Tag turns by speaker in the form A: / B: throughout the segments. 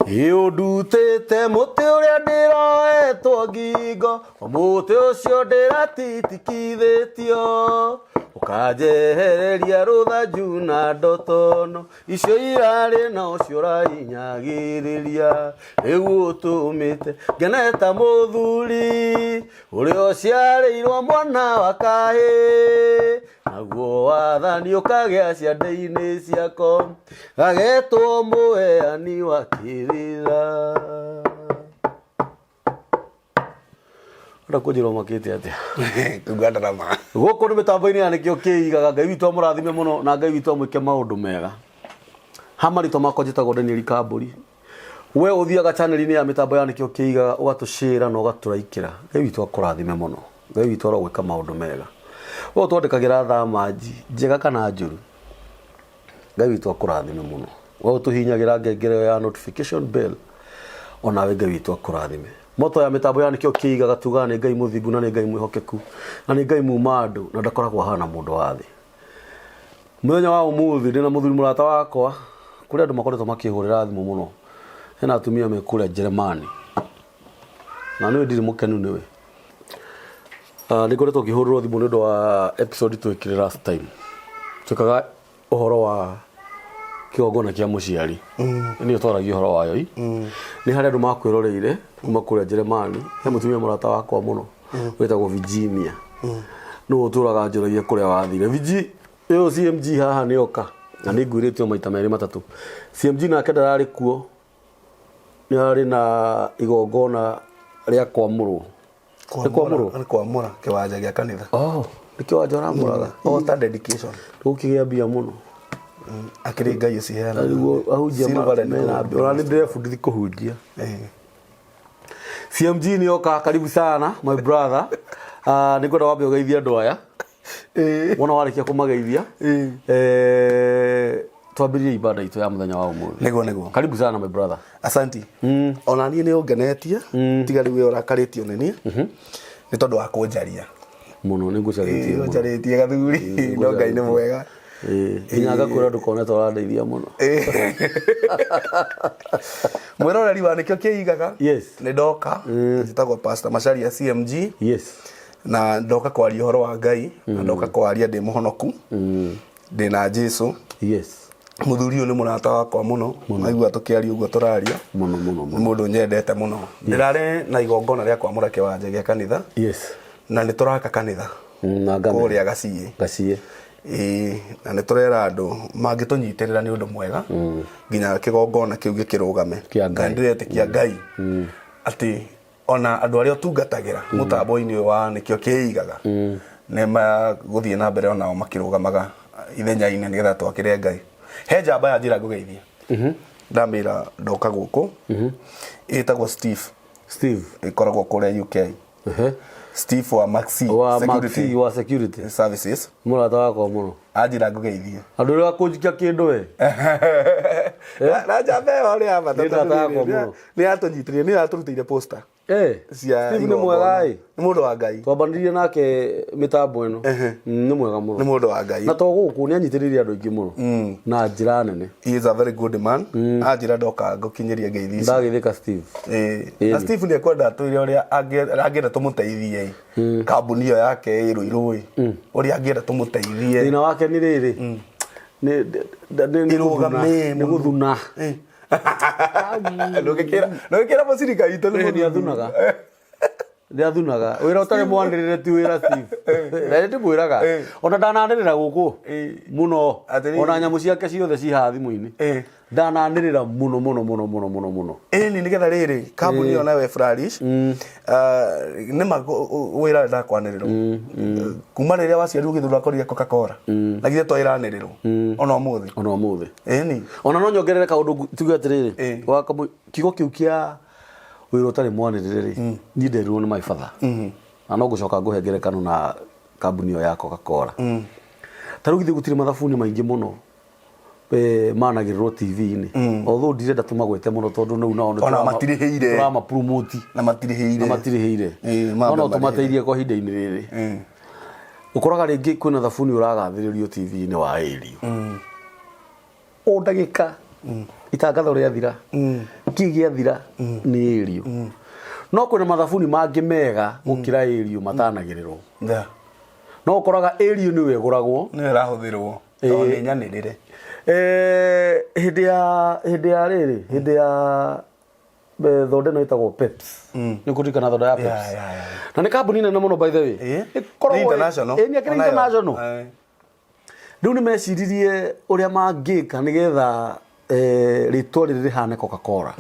A: Iudutete muti uria ndiroetwo ngingo muti ucio ndiratitikithitio ukanjehereria ruthanju na ndotono icio irari na ucio urahinyagiriria riu utumite ngeneta muthuri uria uciarĩirwo mwana wa kahi naguo wathani ukagia ciande-inĩ ciako gagetwo muheani wa kĩrĩra. Kujiro makete atia
B: tugandara ma
A: goko ni mitambo-ini ya nikio kiigaga Ngai witu amurathime muno na Ngai witu amwike maundu mega hamarito mako njitagwo Daniel Kamburi we uthiaga channel-ini ya mitambo ya nikio kiigaga ugatushira na ugaturaikira Ngai witu akurathime muno Ngai witu arogwika maundu mega we twandikagira thamaji njega kana njuru Ngai witu akurathime muno we tuhinyagira ngengere ya notification bell ona we Ngai witu akurathime moto ya mitambo ya nikio kiigaga tuga ni Ngai muthingu na ni Ngai mwihokeku na ni Ngai mumandu na ndakoragwo hana mundu wa thi muthenya wa umuthi ndina muthuri murata wakwa kuri andu makoretwo makihurira thimu muno hena atumia me kuri Jeremani na niwe ndiri mukenu niwe nikoretwo kihurirwo thimu ni undu wa episode twikire last time tukaga uhoro wa kiogona kia muciari ni utwaragia uhoro wayo ni hari andu makwiroreire kuma kuri Jeremani he mutumia murata wakwa muno wetagwo Virginia no uturaga njuragia kuria wathire Vigi yo CMG haha ni oka na ni ngwiritio maita meri matatu CMG na kedarari kuo ni ari na igongona ria kwamurwo
B: kwamura kiwanja gia kanitha
A: ni kiwanja ramuraga
B: altar dedication
A: tukigia bia muno
B: akiri Ngai ciheana
A: ahujia mena ora ni ndirefundithi kuhujia CMG ni oka karibu sana my brother nikwenda wambe ugeithia andu aya wona warikia kumageithia twambirie ibada itu ya muthenya wa umuthi
B: nego
A: karibu sana my brother
B: asanti ona nie ni ungenetie tiga riu urakaritio ni ni tondu wa kunjaria
A: muno ni ngucaritie
B: gathuri no Ngai ni mwega
A: inyaga kwira ndukone twarandeithia muno
B: mwiroreri wa nikio kiigaga
A: yes
B: ni ndoka njitagwo Pastor Macharia CMG
A: yes
B: na ndoka kwaria uhoro wa Ngai na ndoka kwaria ndi muhonoku ndina Jesu
A: yes
B: muthuri uyu ni murata wakwa muno maigua tukiaria uguo turaria
A: muno
B: mundu nyendete muno ndirare na igongona ria kwamura kiwanja gia kanitha
A: yes
B: na ni turaka kanitha
A: na ngame
B: kuria gacie na ni turera andu mangitunyitirira ni undu mwega nginya kigongona kiu gikirugame
A: na
B: ndiretikia Ngai ati ona andu aria tungatagira mutambo-ini wa nikio kiigaga ne maguthie na mbere ona makirugamaga ithenya-ini nigetha twakire Ngai he njamba ya njira ngugeithia ndamira ndoka guku itagwo Steve ikoragwo kure UK Steve wa Maxi
A: security
B: services
A: murata wako muno
B: ajira ngugeithia
A: andu ria kunjikia kindu we
B: na njamba ori amata ni atunyitirie ni aturutire poster
A: Steve ni mwega
B: ni mundu wa Ngai
A: twambandirie nake mitambo ino ni mwega muno
B: ni mundu wa Ngai
A: na to guku ni anyitiririe andu ingi muno na njira nene
B: he is a very good man ajira ndoka ngukinyiria ngeithi
A: ndagithika Steve
B: na Steve ni akwenda tuire uria angienda tumuteithie kambuni yo yake iruirui uria angienda tumuteithie
A: thina wake ni riri ni guthuna
B: Nukira musirika itu
A: ni athunaga ndiathunaga wira utare mwandirire ti wira Steve na ndi mwiraga ona ndananirira guku muno ona nyamu ciake ciothe ci ha thimu-ini ndananirira muno
B: ni nigetha riri kambuni ona we flourish ni wira ndakwaniriro kuma riria waciari ugithura koria Coca-Cola na githe twairaniriro ona umuthi ni
A: ona no nyongerere kaundu tuge atiriri kigo kiu kia wira utari mwanirire ni nderirwo ni my father na no gucoka nguhengerekano na kambuni ya Coca-Cola tarugithi gutire mathabuni maingi muno managirwo TV-ini although ndirenda tumagwete muno tondu no
B: ona matiriheire
A: turama promote
B: na matiriheire
A: ona tumateithie kwa hinda-ini riri ukoraga ringi kwina thabuni uragathiririo TV-ini wa Ariel o ndagika itangatho rĩa thira kĩ gĩa thira nĩ Ariel no kwĩna mathabuni mangĩ mega gũkĩra Ariel matanagĩrĩrwo no ũkoraga Ariel nĩwe ũgũragwo
B: nĩ ĩrahũthĩrwo tondũ nĩ nyanĩrĩre
A: hĩndĩ ya rĩrĩ hĩndĩ ya thonde no ĩtagwo Peps nĩ kũririkana thonde ya Peps na nĩ kambuni nene mũno by the way
B: nĩ international
A: nĩ international rĩu nĩ meciririe ũrĩa mangĩka nĩgetha rĩtwa rĩrĩ rĩhane Coca-Cola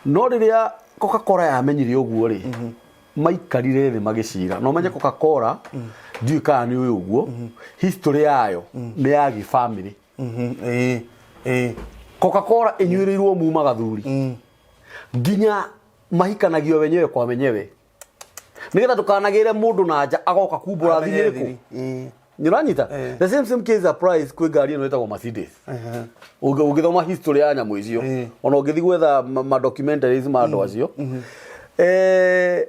A: no rĩrĩa Coca-Cola yamenyire ũguo rĩ maikarire thĩ magĩcira no menye Coca-Cola ndiũĩ kana nĩ ũyũ ũguo history yayo nĩ ya gĩ-family Coca-Cola ĩnyuĩrĩirwo muma gathuri nginya mahikanagio wenyewe kwa wenyewe nĩgetha ndũkanagĩre mũndũ na nja agoka kumbũra thiĩ rĩkũ nĩũranyita the same case applies kwĩ ngari ĩno ĩtagwo Mercedes ũngĩthoma history ya nyamũ icio ona ũngĩthiĩ gwetha ma documentaries ma andũ acio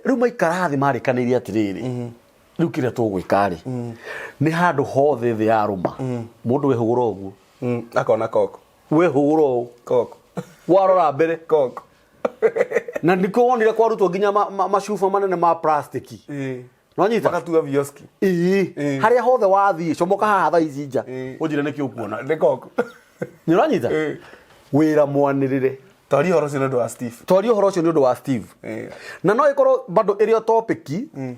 A: rĩu maikara thĩ marĩkanĩire atĩrĩrĩ rĩu kĩrĩa tũgwĩka rĩ nĩ handũ hothe thĩ ya rũma mũndũ wehũgũra ũguo
B: akona koko
A: wehũgũra koko warora mbere
B: koko
A: na nĩkĩo wonire kwarutwo nginya macuba manene ma plastic no nyita
B: magatua vioski
A: harĩa hothe wathiĩ comoka haha thaa ici nja ũnjire nĩkĩo ũkuona
B: nĩ koko
A: nĩũranyita wĩra mwanĩrĩre
B: twaria ũhoro ũcio nĩ ũndũ wa Steve
A: twaria ũhoro ũcio nĩ ũndũ wa Steve na no ĩkorwo bado ĩrĩ o topic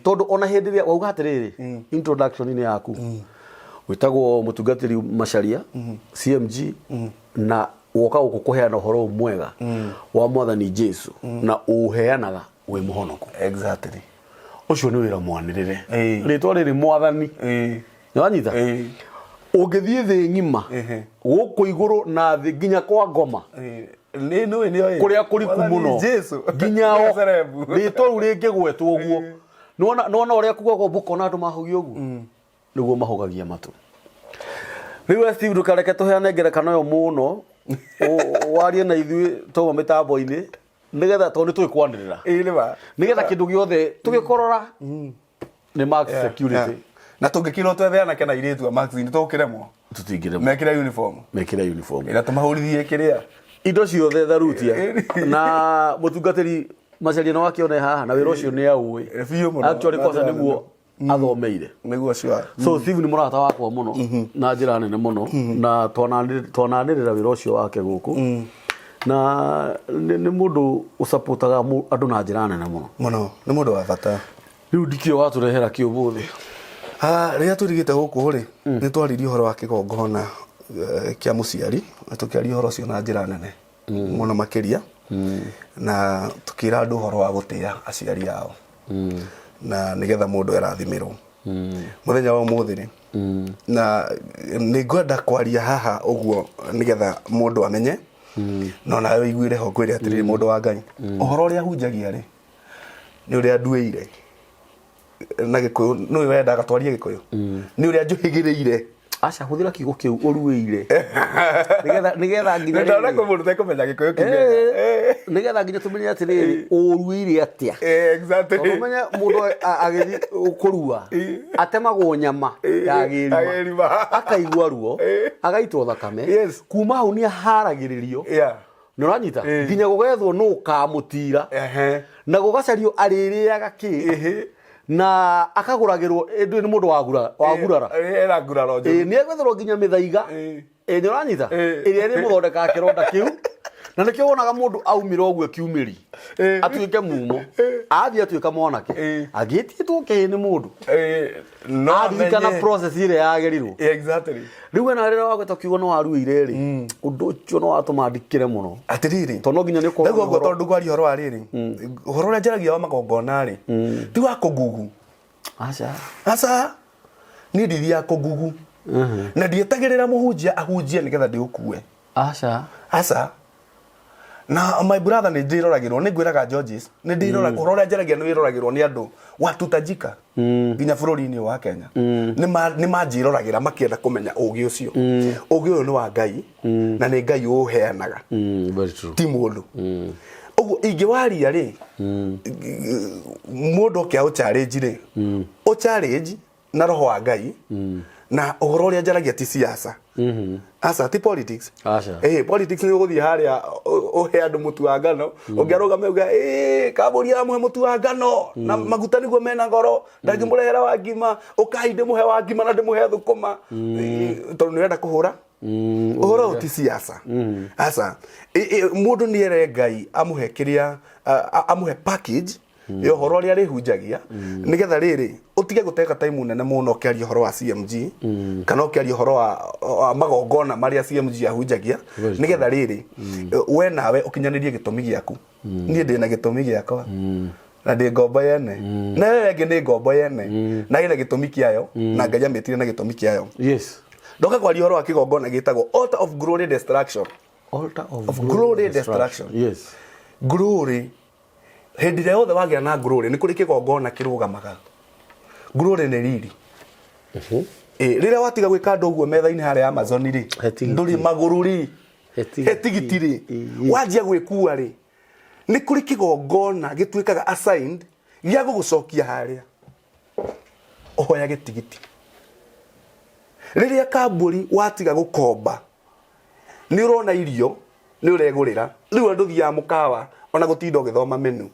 A: tondũ ona hĩndĩ ĩrĩa wauga atĩrĩrĩ introduction-inĩ yaku wĩtagwo mũtungatĩri Macharia CMG na woka gũkũ kũheana ũhoro mwega wa Mwathani Jesu na ũheanaga wĩ mũhonoku
B: exactly
A: ũcio nĩ wĩra mwanĩrĩre rĩtwa rĩrĩ Mwathani nĩwanyita ũngĩthiĩ thĩ ng'ima gũkũ igũrũ na thĩ nginya kwa ngoma kũrĩa kũriku mũno nginya o rĩtwa rĩu rĩngĩgwetwo ũguo nĩwona ũrĩa kugagwo mbũko na andũ mahũgio ũguo nĩguo mahũgagia matũ rĩu Steve ndũkareke tũheane ngerekano ĩyo mũno warie na ithuĩ twauma mĩtambo-inĩ nĩgetha tondũ nĩ tũgĩkwanĩrĩra nĩgetha kĩndũ gĩothe tũgĩkorora nĩ max security
B: na tũngĩkĩrwo twethe anake na airĩtu a max nĩ tũkĩremwo
A: tũtingĩremwo
B: mekĩre uniform ĩra tũmahũrithie kĩrĩa
A: indo ciothe tharutia na mũtungatĩri Macharia no akĩone haha na wĩra ũcio nĩ aũĩ actually kwanza nĩguo athomeire
B: nĩguo cio
A: so Steve nĩ mũrata wakwa mũno na njĩra nene mũno na twananĩrĩra wĩra ũcio wake gũkũ na nĩ mũndũ ũsupportaga andũ na njĩra nene mũno
B: nĩ mũndũ wa bata
A: rĩu ndikĩo watũrehera kĩ ũmũthĩ
B: rĩrĩa tũrigĩte gũkũ rĩ nĩ twaririe ũhoro wa kĩgongona kĩa mũciari na tũkĩaria ũhoro ũcio na njĩra nene mũno makĩria na tũkĩra andũ ũhoro wa gũtĩĩa aciari ao na nĩgetha mũndũ erathimĩrwo mũthenya wa ũmũthĩ rĩ na nĩ ngwenda kwaria haha ũguo nĩgetha mũndũ amenye no nawe wĩiguĩre ho kwĩrĩ atĩrĩrĩ mũndũ wa Ngai ũhoro ũrĩa hunjagia rĩ nĩ ũrĩa nduĩire na Gĩkũyũ nĩ wendaga twarie Gĩkũyũ nĩ ũrĩa njũhĩgĩrĩire
A: aca hũthĩra kiugo kĩu ũruĩire nĩgetha nginya
B: ndona ko mũndũ tekũmenya Gĩkũyũ kĩu
A: nĩgetha nginya tũmenye atĩrĩrĩ ũruĩire atĩa
B: exactly
A: ũmenye mũndũ agĩthiĩ kũrua atemagwo nyama ya gĩrima akaigua ruo agaitwo thakame kuma hau nĩ aharagĩrĩrio nĩũranyita nginya gũgethwo nũ ũkamũtira na gũgacario arĩrĩaga kĩ na akagũragĩrwo ndũĩ nĩ mũndũ wagurara nĩ egwetherwo nginya mĩthaiga nĩũranyita ĩrĩa ĩrĩmũthondekaga kĩronda kĩu na nĩkĩo wonaga mũndũ aumĩra ũguo kiumĩri atuĩke mumo athiĩ atuĩka mwanake agĩtĩtwo kĩhĩ nĩ mũndũ aririkana process ĩrĩa yagerirwo rĩu ena rĩrĩa wagweta kiugo no waruĩire rĩ ũndũ ũcio no watũma ndikĩre mũno
B: atĩrĩrĩ
A: tondũ no nginya nĩ
B: ũguo tondũ kwaria ũhoro wa rĩrĩ ũhoro ũrĩa njaragia wa magongona rĩ ti wa kũgugu aca niĩ ndithiaga kũgugu na ndietagĩrĩra mũhunjia ahunjie nĩgetha ndĩũkue aca na my brother nĩ ndĩroragĩrwo nĩ ngwĩraga Georges nĩ ndĩroragĩrwo ũhoro ũrĩa njaragia nĩ wĩroragĩrwo nĩ andũ watutajika nginya bũrũri-inĩ wa Kenya nĩ manjĩroragĩra makĩenda kũmenya ũũgĩ ũcio ũũgĩ ũyũ nĩ wa Ngai na nĩ Ngai ũũheanaga ti mũndũ ũguo ingĩwaria rĩ mũndũ oke au challenge rĩ o challenge na roho wa Ngai na uhoro uria njaragia ti siasa asa ti politics
A: Acha.
B: Politics ni uguthii haria uhe andu mutu wa ngano ungiarugame uga kaburi amwe mutu wa ngano na maguta niguo mena ngoro ndangimurehera wa ngima ukainde muhe wa ngima na ndimuhe thukuma tondu ni wenda kuhura uhoro ti siasa asa mundu ni ere Ngai amuhe kiria amuhe package yo horo ria rihunjagia nigetha riri utige guteka time nene muno kiaria horo wa CMG kana kiaria horo wa magongona maria CMG ahunjagia nigetha riri we nawe ukinyanirie gitumi giaku nie ndina gitumi giakwa na ndi ngombo yene na wewe ngi ni ngombo yene na ina gitumi kiayo na Ngai ametire na gitumi kiayo
A: yes
B: ndoka kwaria horo wa kigongona gitagwo altar of glory destruction glory destruction
A: yes
B: glory hindi ria othe wagia na glory ni kuri kigongona kirugamaga glory ni riri riria watiga gwika ndu uguo metha-ini haria Amazon ri nduri maguru ri hetigiti ri wajia gwikua ri ni kuri kigongona gituikaga assigned gia gugucokia haria ohoya gitigiti riria kamburi watiga gukomba ni urona irio ni uregurira riu andu thia mukawa ona gutinda ugithoma menu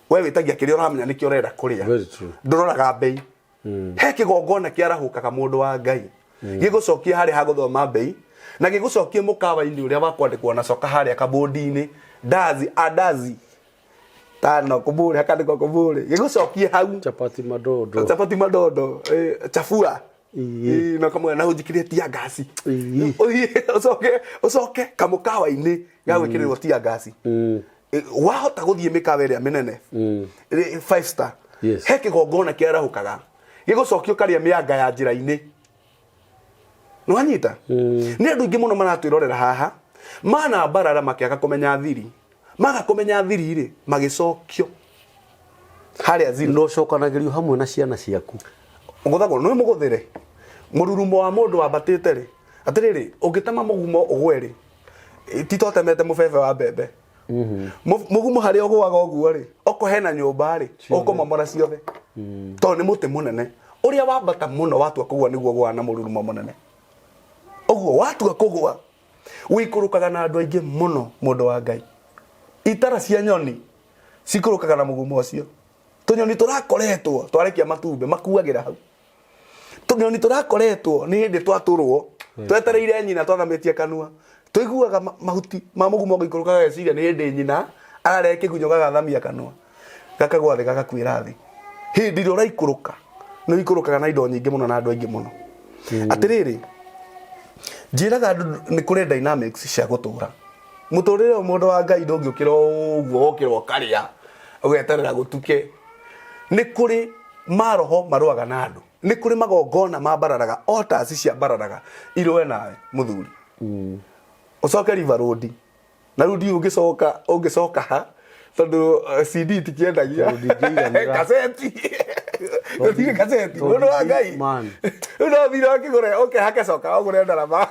B: we witagia kiria uramenya nikio urenda kuria nduroraga bei he kigongona kiarahukaga mundu wa Ngai gigucokia hari ha guthoma bei na gigucokie mukawa-ini uria wakwandikwo na coka haria kabodi-ini adazi tano kuburi hakandikwo kuburi gigucokie hau
A: chapati madodo
B: chafua na kama na hujikiria tia gasi ucoke kamukawa-ini gagwikirirwo tia gasi wahota guthie mikawa iria minene 5 star he kigongona kiarahukaga gigucokio karia mianga ya njira-ini no anyita ni andu ingi muno maratwirorera haha mana barara makiaga kumenya thiri maga kumenya thiri ri magicokio haria thiri
A: no cokanagirio hamwe na ciana ciaku
B: nguthago no muguthire mururumo wa mundu wabatite ri atiriri ungitema mugumo ugweri titotemete mubebe wa mbembe mugumo haria ugwaga oguo ri oko hena nyumba ri oko momora ciothe to ni muti munene uria wambata muno watua kugwa niguo gwa na mururumo munene oguo watua kugwa wikurukaga na andu aingi muno mundu wa Ngai itara cia nyoni cikurukaga na mugumo ucio tunyoni turakoretwo twarekia matumbe makuagira hau tunyoni turakoretwo ni hindi twaturwo twetereire nyina twathamitie kanua tuiguaga mahuti ma mugumo gikurukaga geciria ni hindi nyina arareke gunyo gagathamia kanua gakagwa thi gagakwira thi hindi ro raikuruka no ikurukaga na indo nyingi muno na andu aingi muno atiriri njiraga andu ni kuri dynamics cia gutura muturire mundu wa Ngai ndungiukira uguo ukirwo karia ugeterera gutuke ni kuri maroho maruaga na andu ni kuri magongona mabararaga altars cia bararaga irwe nawe muthuri ucoke River Road na rudi ungicoka ha tondu CD tikiendagia kaseti Gutire kaseti mundu wa Ngai no thira kigure okay hake coka ugure ndarama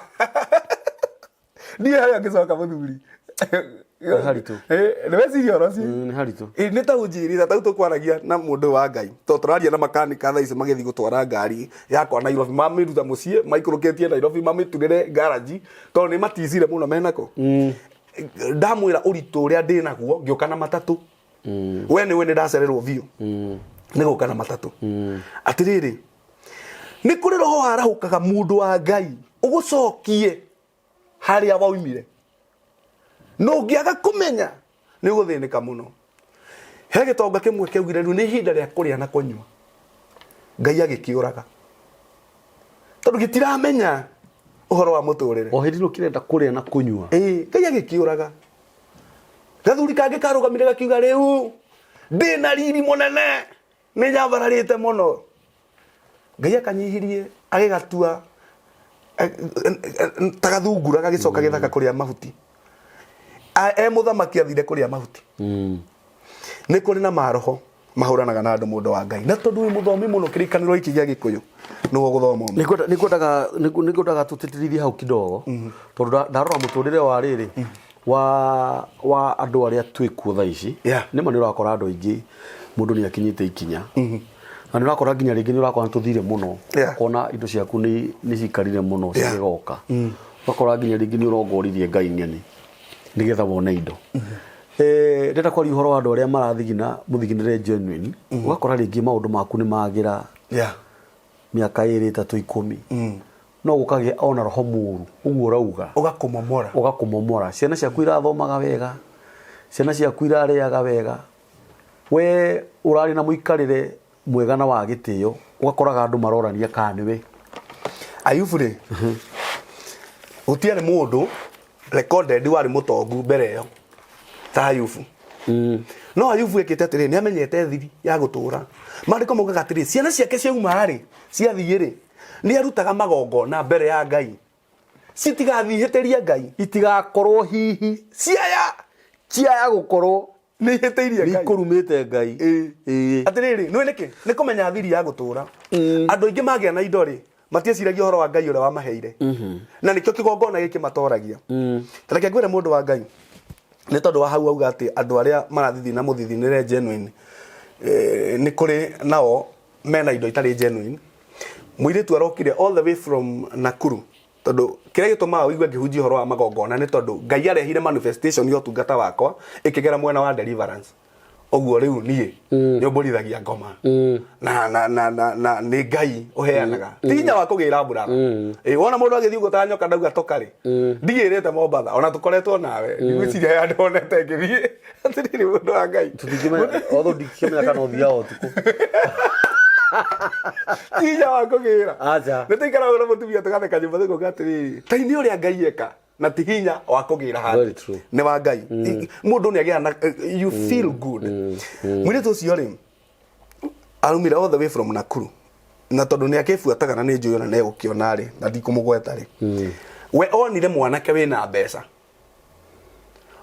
B: ndiye hayo ngicoka muthuri
A: haritu
B: ni weciria roci
A: ni haritu
B: ni ta unjirira ta tukwaragia na mundu wa Ngai to turaria na makanika tha ici magithi gutwara ngari yakwa Nairobi mamiruta mucie maikuruketie Nairobi mamiturire garage to ni maticire muno menako ndamwira uritu uria ndinaguo ngioka na matatu we ni ndacererwo biu ni guka na matatu atiriri ni kuri roho harahukaga mundu wa Ngai ugucokie haria waumire no ngiaga kumenya ni guthinika muno he gitonga kimwe kiugire riu ni hinda ria kuria na kunywa Ngai agikiuraga tondu gitiramenya uhoro wa muturire
A: o hindi no kirenda kuria na kunywa
B: Ngai agikiuraga gathuri kangi karugamire gakiuga riu ndina riri munene ni nyabararite muno Ngai akanyihirie agigatua tagathungura gagicoka githaka kuria mahuti muthamaki athire kuria mahuti ni kuri na maroho mahuranaga na andu mundu wa Ngai na tondu wi muthomi muno kirikaniro iki gia Gikuyu no guthoma
A: nikuendaga tutitirithie hau kidogo tondu ndarora muturire wa riri wa andu aria twikuo tha ici ni ma ni urakora andu aingi mundu ni akinyite ikinya na urakora nginya ringi ni urakora tuthire muno
B: Yeah.
A: kona indo ciaku ni cikarire muno
B: Yeah.
A: cigoka urakora nginya ringi ni urongoririe Ngai nyeni nigetha wone indo ndenda kwaria uhoro wa andu aria marathigina muthiginire genuine urakora ringi maundu maku ni magira miaka 2 3 10 no gukagia ona roho muru uguo urauga ugakumomora ciana ciaku irathomaga wega ciana ciaku irariaga wega we urari na muikarire mwega na wa gitio ugakoraga andu marorania kana niwe
B: Ayubu ri gutiare mundu recorded wari mutongu mbere yo ta Ayubu no Ayubu ekite atiri ni amenyete thiri ya gutura mandiko mugaga atiri ciana ciake ciauma ri ciathie ri ni arutaga magongona mbere ya Ngai citigathihitiria Ngai
A: itigakorwo hihi ciaya gukorwo
B: ni hiteirie Ngai
A: ikurumite Ngai
B: atiriri no niki ni kumenya thiri ya gutura andu ingi magia na indo ri matieciragia horo wa Ngai ure wa maheire na nikio kigongona giki matoragia tareke ngwire mundu wa Ngai ni tondu wa hau auga ati andu aria marathithi na muthithinire genuine ni kuri nao mena indo itari genuine muiritu arokire all the way from Nakuru tondu kire gituma wigwe ngihunjia horo wa magongona ni tondu Ngai arehire manifestation yo tungata wakwa ikigera mwena wa deliverance oguo riu nie ni omborithagia ngoma na ni Ngai uheanaga tinya wa kugira mbura wona mundu agithii gutanyoka ndauga tokari ndigirite Mombatha ona tukoretwo nawe ngwiciria ya ndonete ngithii atiriri mundu wa Ngai
A: tutigime otho ndikimenya kana uthia otuku
B: tinya wa kugira
A: aja
B: nitikara ura mutumia tugatheka nyumba thiko gatiriri taini uria Ngai eka na tihinya wa kugira handi ni wa Ngai mundu ni agia na you feel good mwire tu cio ri arumira all the way from Nakuru na tondu ni akifuataga na ni njuyo na ne gukiona ri na ndikumugweta ri we onire mwanake wina mbeca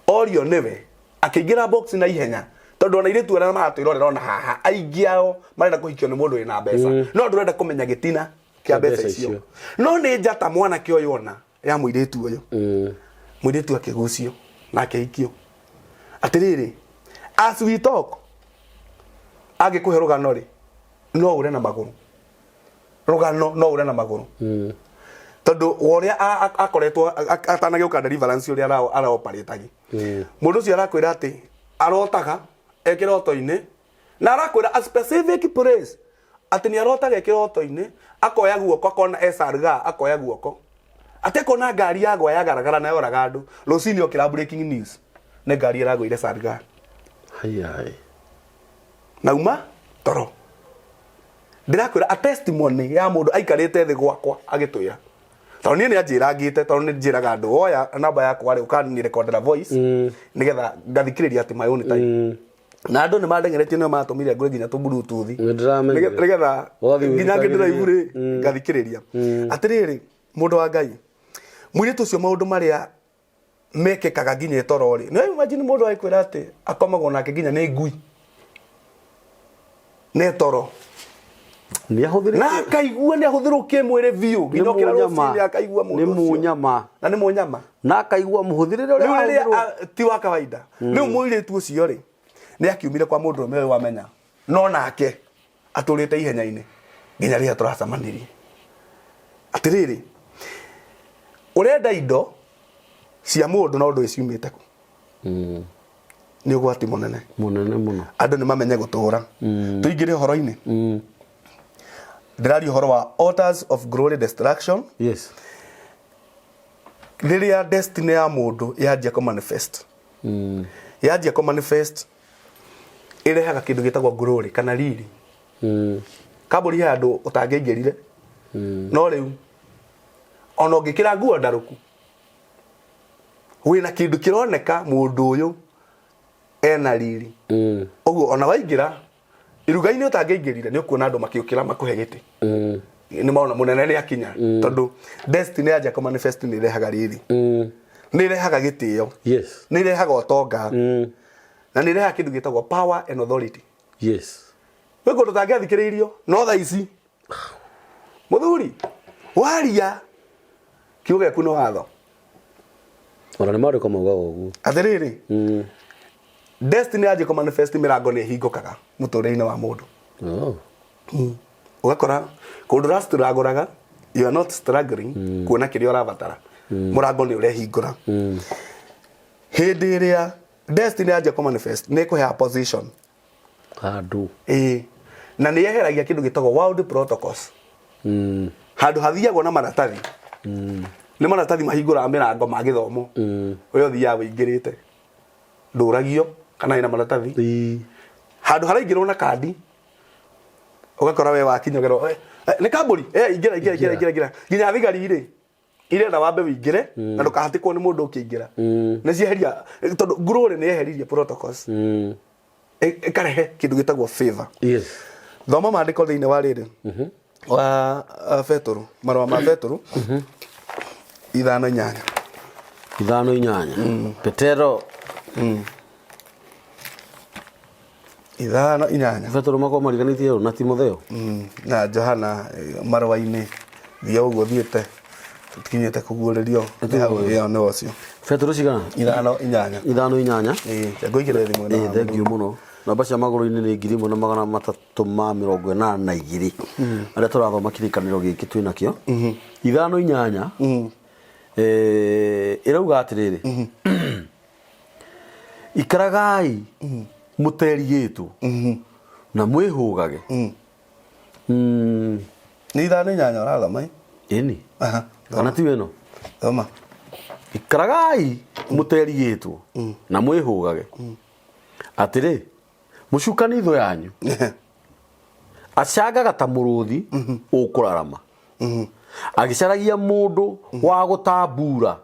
B: orio niwe akigira box na ihenya tondu ona iritu ara maratwirorera ona haha aingiao marenda kuhikio ni mundu wina mbeca no ndurenda kumenya gitina kia mbeca icio no ni njata mwanake uyu ona ya muiritu uyu muiritu akigucio na akihikio atiriri as we talk agikuhe rugano ri no ure na maguru rugano no ure na maguru tondu woria akoretwo atanagiuka deliverance uria ara operate mundu cio arakwira ati arotaga ekiroto-ini na arakwira a specific place ati ni arotaga ekiroto-ini akoya guoko akona esarga akoya guoko ate kona ngari yagwa yagaragara na yoraga andu rucini okira breaking news ne ngari iragwire sarga
A: hai
B: nauma toro ndirakwira a testimony ya mundu aikarite thi gwakwa agitwira tondu ni anjirangite tondu ni njiraga andu oya namba yakwa ri ukani recordera voice nigetha ngathikiriria ati my own time na andu ni mandengeretie no matumire ngure nginya tu bluetooth nigetha nginya ngindira ibure ngathikiriria atiriri mundu wa Ngai mwire tucio maundu maria mekekaga nginya torori no imagine mundu aikwira ati akomagwo nake nginya ni ngui ne toro
A: ni ahuthire
B: na kaigua ni ahuthirwo kimwire view nginya kira rucini akaigua mundu
A: ni munyama
B: na ni munyama
A: na akaigua muhuthirire uria
B: ti wa kawaida ni mwire tu ucio ri ni akiumire kwa mundu ume wamenya no nake aturite ihenya-ini nginya ria turacamanirie atiriri urenda indo cia mundu no ndu iciumite ku ni ugwati munene
A: muno
B: andu ni mamenye gutura tuingire horo-ini ndirari horo wa altars of glory destruction
A: yes
B: riria destiny ya mundu yanjia ko manifest yanjia ko manifest irehaga kindu gitagwo glory kana riri kaburi ya andu utangeingirire no riu ona ngikira nguo ndaruku wina kindu kironeka mundu uyu ena riri oguo ona waingira iruga-ini utangeingirire ni ukuona andu makiukira makuhe giti ni maona munene ni akinya tondu destiny ya Jacob manifest ni irehaga riri ni irehaga gitio
A: yes
B: ni irehaga utonga na ni irehaga kindu gitagwo power and authority
A: yes
B: we kundu tangiathikiriirio no tha ici muthuri waria kiuge kuno watho
A: ona ni maundu kamauga uguo
B: atiriri destiny ya Jacob manifest mirango ni hingukaga muturire-ini wa mundu ugakora kundu rastraguraga you are not struggling kuona kiria urabatara murango ni urehingura hindi iria destiny yaje ko manifest ne ko ya position
A: handu
B: na ni yeheragia kindu gitagwo world protocols handu hathiagwo na maratathi ni maratathi mahingura mirango ma githomo we uthia wingirite nduragio kana ina maratathi handu haraingirwo na kandi ugakora we wakinyogerwo ni kamburi ingira nginya thigari ri irenda wambe wingire na ndukahatikwo ni mundu ukiingira ni cieheria tondu ngururi ni yeheririe protocols ikarehe kindu gitagwo favor thoma maandiko thiini wa riri wa Petro marwa ma Petro
A: 5:8 Petero
B: 5:8
A: Petero mako mariganitie na Timotheo
B: na Johana marwa-ini thia uguo thiete tutikinyete kuguririo ya no ocio
A: Petero cigana
B: 5:8 ngoigire thimu na
A: thank you muno namba cia maguru-ini ni 1382 aria turathoma kirikaniro giki twina kio 5:8 irauga atiriri ikaragai muterigitu na mwihugage
B: ni 5:8 urathoma
A: ini kana ti weno
B: thoma
A: ikaragai muterigitu na mwihugage atiri mucukani tho yanyu acagaga ta muruthi ukurarama agicaragia mundu wa gutambura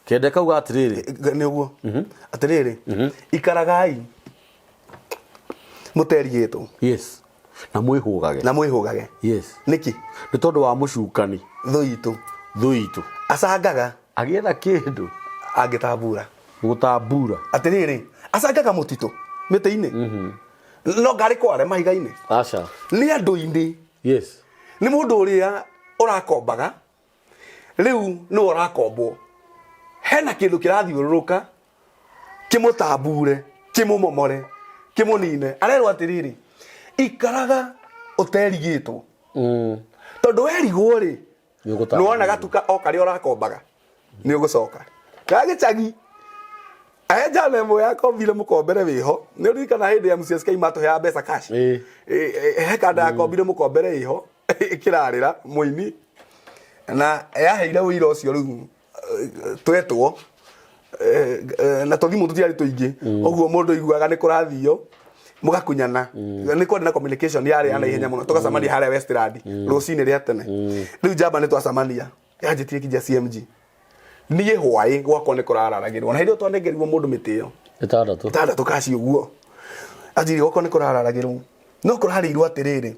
A: kende kauga atiriri
B: niguo atiriri ikaragai muterigitu
A: yes na mwihugage yes
B: niki
A: ni tondu wa mucukani thuitu
B: acangaga
A: agietha kindu
B: agitambura
A: gutambura
B: atiriri acangaga mutitu miti-ini no ngari kware mahiga-ini
A: acha
B: ni andu-ini
A: yes
B: ni mundu uria urakombaga riu ni urakombwo hena kindu kirathiururuka kimutambure kimumomore kimunine arerwo atiriri ikaraga uterigitwo tondu werigwo ri ni wona gatuka o karia urakombaga ni ugucoka kagicagi aja memo yako vile mukombere wiho ni urikana hindi ya MCSK mato ya mbeca cash hekanda yako vile mukombere iho kirarira muini na yaheire wira ucio riu twetwo na tuthimu tutiari tuingi oguo mundu iguaga ni kurathio mugakunyana ni kwenda na communication yari ana ihenya muno tukacamania haria Westland rucini ria tene riu jamba ni twacamania yajitie kija CMG niye hwai gwakwa ni kurararagirwo na hindi twanengerirwo mundu mitio itandatu kaci uguo ajiri gwakwa ni kurararagirwo no kurarirwo atiriri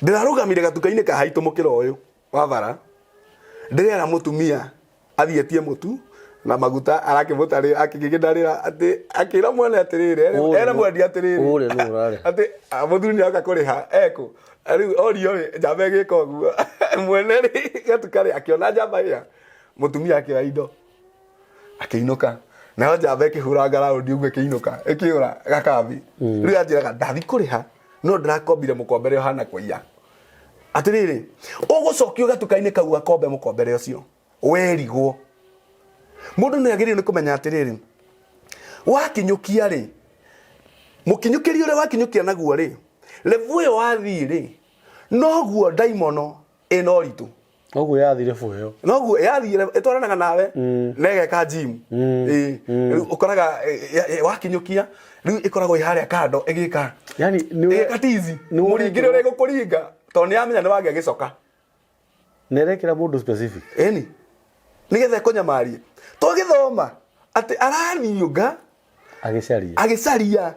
B: ndirarugamire gatuka-ini ka haitu mukiro uyu wa bara ndirera mutumia athietie mutu na maguta arakimutari akigigindarira ati akira mwene atiriri era mwendi atiriri ati muthuri ni akakuriha eko riu orio njamba gika uguo mwene ri gatukari akiona njamba ya mutumia akira indo akiinuka na njamba ikihura raundi uguo ikiinuka ikiura gakabi riu ajiraga ndathi kuriha no ndirakombire mukombere hana kuiya atiriri ugucokio gatuka-ini kau akombe mukombere ucio werigwo mundu ni agiririo ni kumenya atiriri wakinyukia ri mukinyukiri ure wakinyukia naguo ri levu yo wathi ri noguo daimono enoritu
A: oguo yathire fuyo
B: noguo yathire etwaranaga nawe negeka gym ukoraga wakinyukia riu ikoragwo iharia kando igika
A: yani
B: ni katizi muringire ure gukuringa to ni amenya ni wage gicoka
A: nerekera mundu specific
B: eni nigethe kunyamarie to githoma ati araniuga agicaria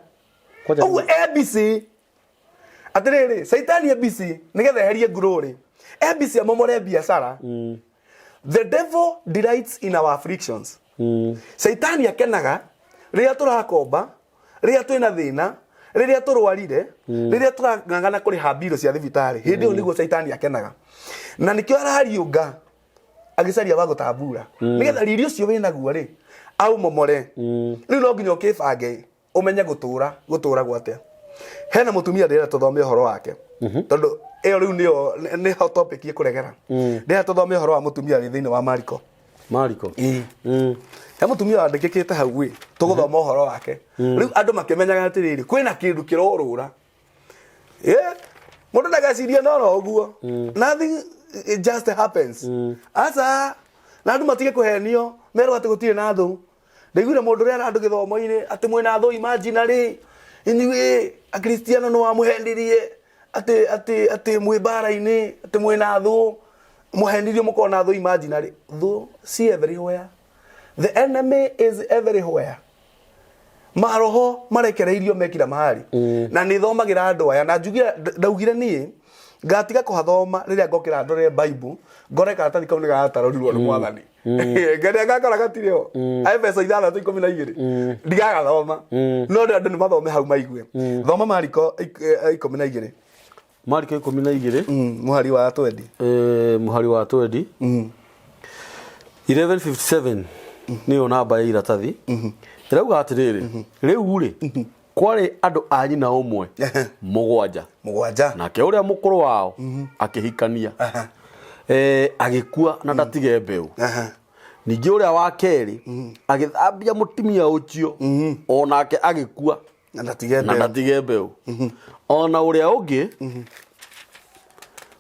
B: oguo ABC atiriri saitani ABC nigethe herie ngururi ABC amomore biashara the devil delights in our afflictions saitani akenaga riria turakomba riria twina thina riria turwarire riria turang'ang'ana kuriha mbiro cia thibitari hindi iyo niguo saitani akenaga na nikio arariunga agicaria wa gutambura nigetha riri ucio winaguo ri au momore riu no nginya ukibange umenye gutura gwatia hena mutumia ndira tuthome uhoro wake tondu iyo riu ni ho topic ikuregera ndira tuthome uhoro wa mutumia wi thiini wa Mariko he mutumia wandikikite hau wi tuguthoma uhoro wake riu andu makimenyaga atiriri kwina kindu kirorura mundu ndagaciria no uguo nothing, it just happens asa na andu matige kuhenio mero ati gutire na thu ndaiguire mundu ria andu githomo-ini ati mwina thu imaginary inyuĩ akristiano no amuhendirie ati mwibara-ini ati mwina thu muhendirie mukona thu imaginary thu see everywhere, the enemy is everywhere. Maroho marekereirio mekira mahali na ni thomagira andu aya na njugira ndaugire nie ngatiga kuhathoma riria ngokira ndore Bible ngore karatathi kau ni gatarorirwo ni mwathani ngare ngakora gatirio Efeso 6:12 ndigagathoma no andu ni mathome hau maigue thoma Mariko 12
A: Mariko 12
B: muhari wa 20
A: muhari wa 20 11:57 niyo namba ya iratathi irauga atiriri riu ri kwari andu anyi na umwe mugwanja nake uria mukuru wao akihikania agikua na ndatige mbeu ningi uria wa keri agithambia mutimia ucio onake agikua na ndatige mbeu ona uria ungi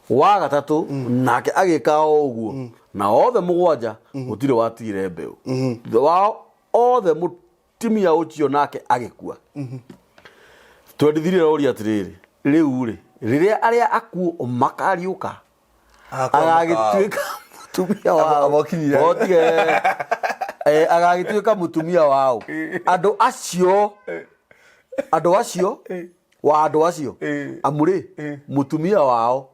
A: wa gatatu nake agika o uguo na othe mugwanja gutire watigire mbeu wao othe mutimia ucio nake agikua twendithire rori atiriri riu ri riria aria akuo makariuka agagituika mutumia wao otige agagituika mutumia wao andu acio amuri mutumia wao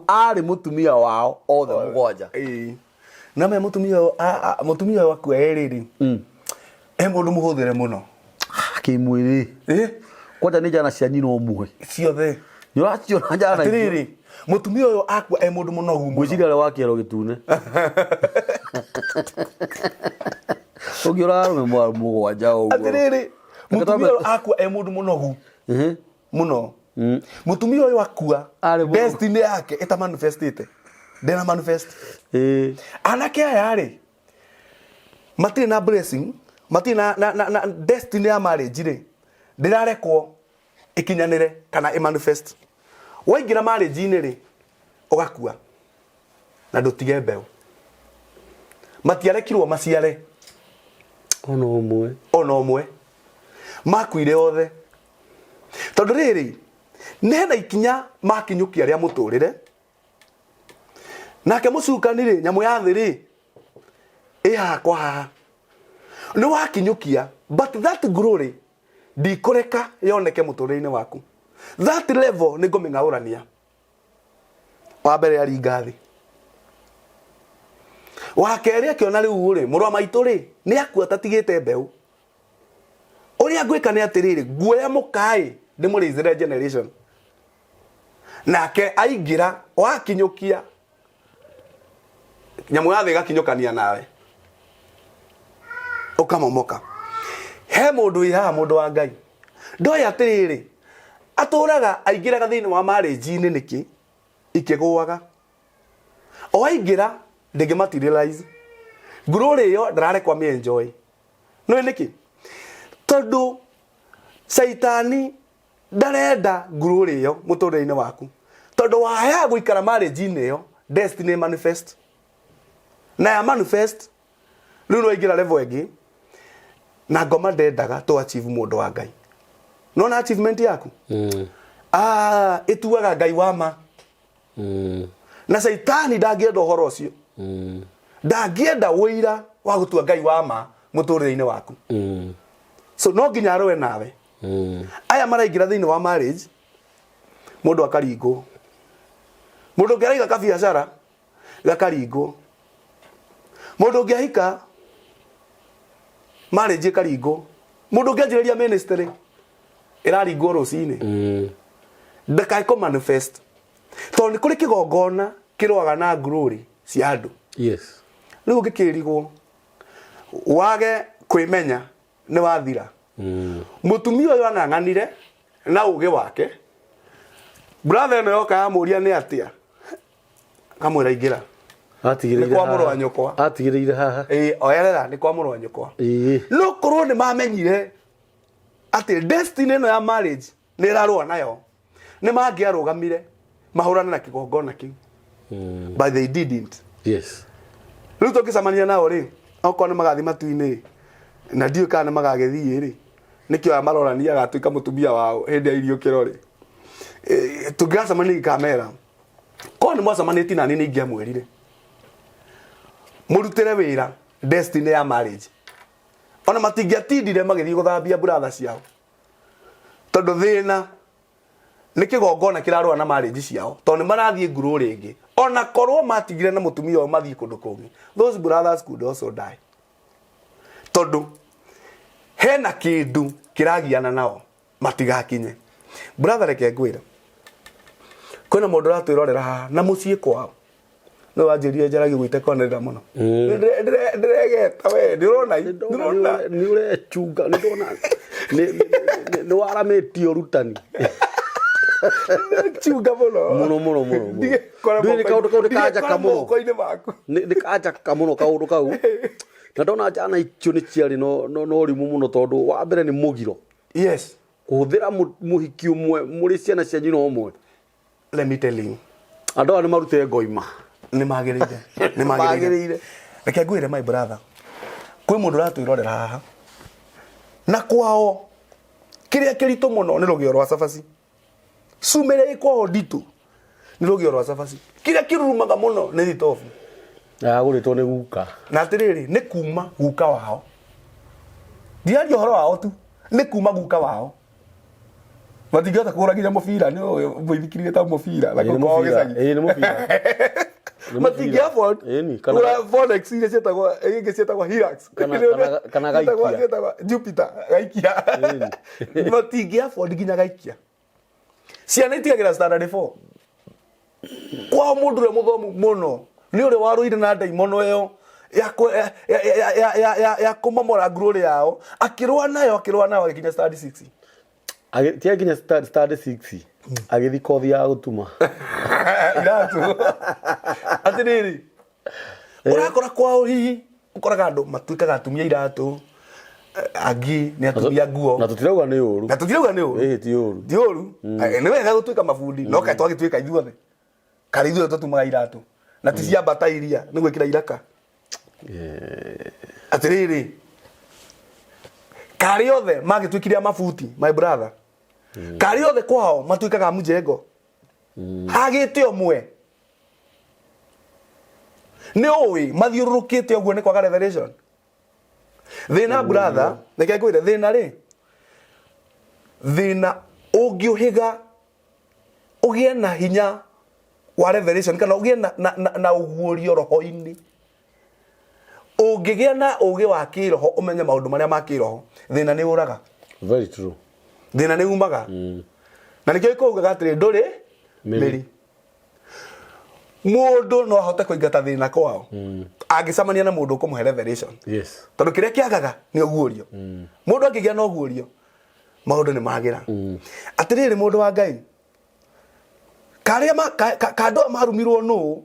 A: ari mutumia wao othe mugwanja
B: na me mutumia waku eriri mundu muhuthire muno
A: kimwiri kwanja ni jana cia nyino muhe
B: ciothe
A: nyoracio na jana
B: atiriri mutumia uyo akwa mundu muno hu
A: mwiciria le wakiero gitune ugiora rume mwa mugwanja uguo
B: atiriri mutumia uyo akwa mundu muno hu muno mutumia uyo akua destiny yake eta manifestite dena manifest anake aya ri matire na blessing matire na destiny ya marriage ri ndirarekwo ikinyanire kana manifest waingira marriage ini ri ugakua na ndutige mbeu matiarekirwo maciare ona umwe makuire othe tondu riri nena ikinya makinyukia ria muturire nake mucukani ri nyamu ya thi ri ihakwa haha ni wakinyukia but that glory ndikureka yoneke muturire-ini waku that level ni ngoming'aurania wa mbere ya ringathi wa keri akiona riu ri murwa maitu ri ni akua tatigite mbeu uria ngwika ni atiriri guoya mukai ndi murizire generation nake aingira wakinyukia nyamu ya thi gakinyukania nawe ukamomoka he mundu iha mundu wa Ngai ndoya atiriri aturaga aingiraga thiini wa marriage ini niki ikiguaga o aingira ndege materialize glory yo ndarare kwa me enjoy no niki tondu saitani ndarenda glory yo muturire-ini waku tondu waya guikara marriage ini yo destiny manifest na ya manifest riu no ingira level egi na ngoma ndendaga to achieve mundu wa Ngai no na achievement yaku ituaga Ngai wa ma na saitani ndagienda uhoro ucio ndagienda wira wa gutua Ngai wa ma muturire-ini waku so no nginya arwe nawe aya maraingira thiini wa marriage mundu akaringo mundu ngeraiga ka biashara gakaringo mundu ngehika marriage ikaringo mundu ngenjireria ministry iraringo rucini ndakai ko manifest to ni kuri kigongona kirwaga na glory cia andu riu ngikirigwo wage kwimenya ni wathira mutumia uyu ananganire na uge wake brother no yoka amuria ni atia kamwira ingira
A: atigire
B: kwa mũrũ wa nyũkwa
A: atigire haha
B: oyerera ni kwa mũrũ wa nyũkwa no korwo ni mamenyire ati destiny no ya marriage ni rarwa nayo ni mangiarũgamire mahurana na kigongona kiu but they didn't.
A: Yes.
B: Riu tukicamania nao ri okorwo ni magathi matu-inĩ na ndiũ kana magagethie ri nikio amarorania agatuika mutumia wao hindi ya irio kirori tungiracamania kamera korwo ni mwacamanĩtie na niĩ ingĩamwĩrire murutire wira destiny ya marriage ona matingiatindire magithii guthambia brother ciao tondu thina ni kigongona kirarwa na marriage ciao tondu marathie nguru ringi ona korwo matigire na mutumia o mathie kundu kungi those brothers could also die tondu hena kindu kiragiana nao matigakinye brother reke ngwira kwina mundu ratwirorera haha na mucii kwao no wanjirie njaragia gwite konerera muno ndiregeta we ndirona
A: ni ure chunga ndona ni warametio rutani chunga muno ndi kaundu kaja kamuno
B: koine maku
A: ni kaja kamuno kaundu kau na ndona jana ikio ni ciari no rimu muno tondu wa mbere ni mugiro.
B: Yes,
A: kuhuthira muhiki umwe muri ciana cia nyina umwe.
B: Let me tell you,
A: andu ni marute ngoima
B: ni magirire reke ngwire my brother kwi mundu ratwirorera haha na kwao kiria kirito muno ni rugio rwa cabaci sumere kwao nditu ni rugio rwa cabaci kiria kirurumaga muno ni thitofu
A: aguritwo ni guka
B: na atiriri ni kuma guka wao ndiario horo wao tu ni kuma guka wao matingata kura nginya mubira ni muithikirire ta mubira na kwao gicagi
A: ni mubira
B: matingia afford kana forex ile cietagwa Hirax
A: kana gaikia
B: Jupiter gaikia matingia afford nginya gaikia ciana itigagira standard 4 kwa mundu re muthomu muno ni uri waruire na daimono yo ya kumamora glory yao akirwa nayo akinya standard 6
A: agitia nginya standard 6 agithi kothi ya gutuma
B: iratu atiriri urakora kwao hihi ukoraga andu matuikaga atumia iratu agi ni atumia nguo
A: na tutirauga ni uru
B: ti uru ni wega gutuika mabundi no kae twagituika ithuothe kari ithuothe tutumaga iratu na ti cia bata iria ni gwikira iraka atiriri kari othe magituikiria mabuti my brother kari othe kwao matuikaga mujengo hagite omwe ni oi mathiururukite oguo ni kwaga revelation thina brother reke ngwire thina ri thina ungiuhiga ugie na hinya wa revelation kana ugie na uguurio roho-ini ungigia na ugi wa kiroho umenye maundu maria ma kiroho thina ni uraga.
A: Very true.
B: Thina ni umaga na nikio ikugaga atiri nduri meri mundu no ahote kuingata thina kwao angicamania na mundu kumuhe revelation.
A: Yes,
B: tondu kiria kiagaga ni uguurio mundu angigia na uguurio maundu ni magira atiriri mundu wa Ngai karia kando marumirwo no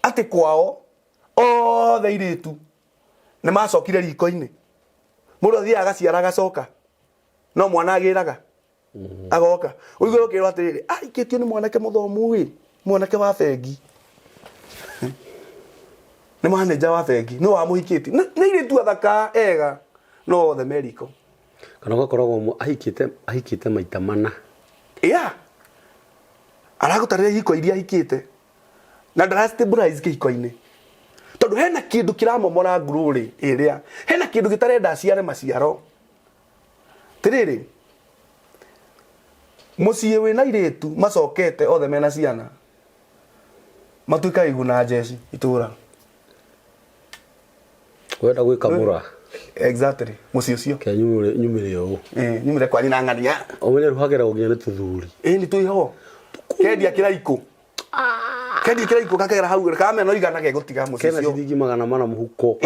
B: ati kwao othe iritu ni macokire riko-ini mundu athia agaciara agacoka no mwana agiraga agoka uigwe ukirwa atiriri aikitio ni mwanake muthomu wi mwanake wa bengi ni manager wa bengi no amuhikiti ni iritu athaka ega no the medical
A: kana gakoragwo ahikite maita mana
B: aragutarire hiko iria hikite na ndara-stabilize kihiko-ini tondu hena kindu kiramomora ngururi iria hena kindu gitarenda aciare maciaro tiriri muciĩ wina iritu macokete othe mena ciana matuika iguna jeshi itura
A: wenda gwikamura
B: exactly muciĩ ucio
A: ke nyumire yo
B: nyumire kwani na ngania
A: omenye ruhagera guginya ni tuthuri
B: ni tuiho kendia kiraiko kakera hau kama no igana ge gutiga muciĩ
A: kena ciringi 400 muhuko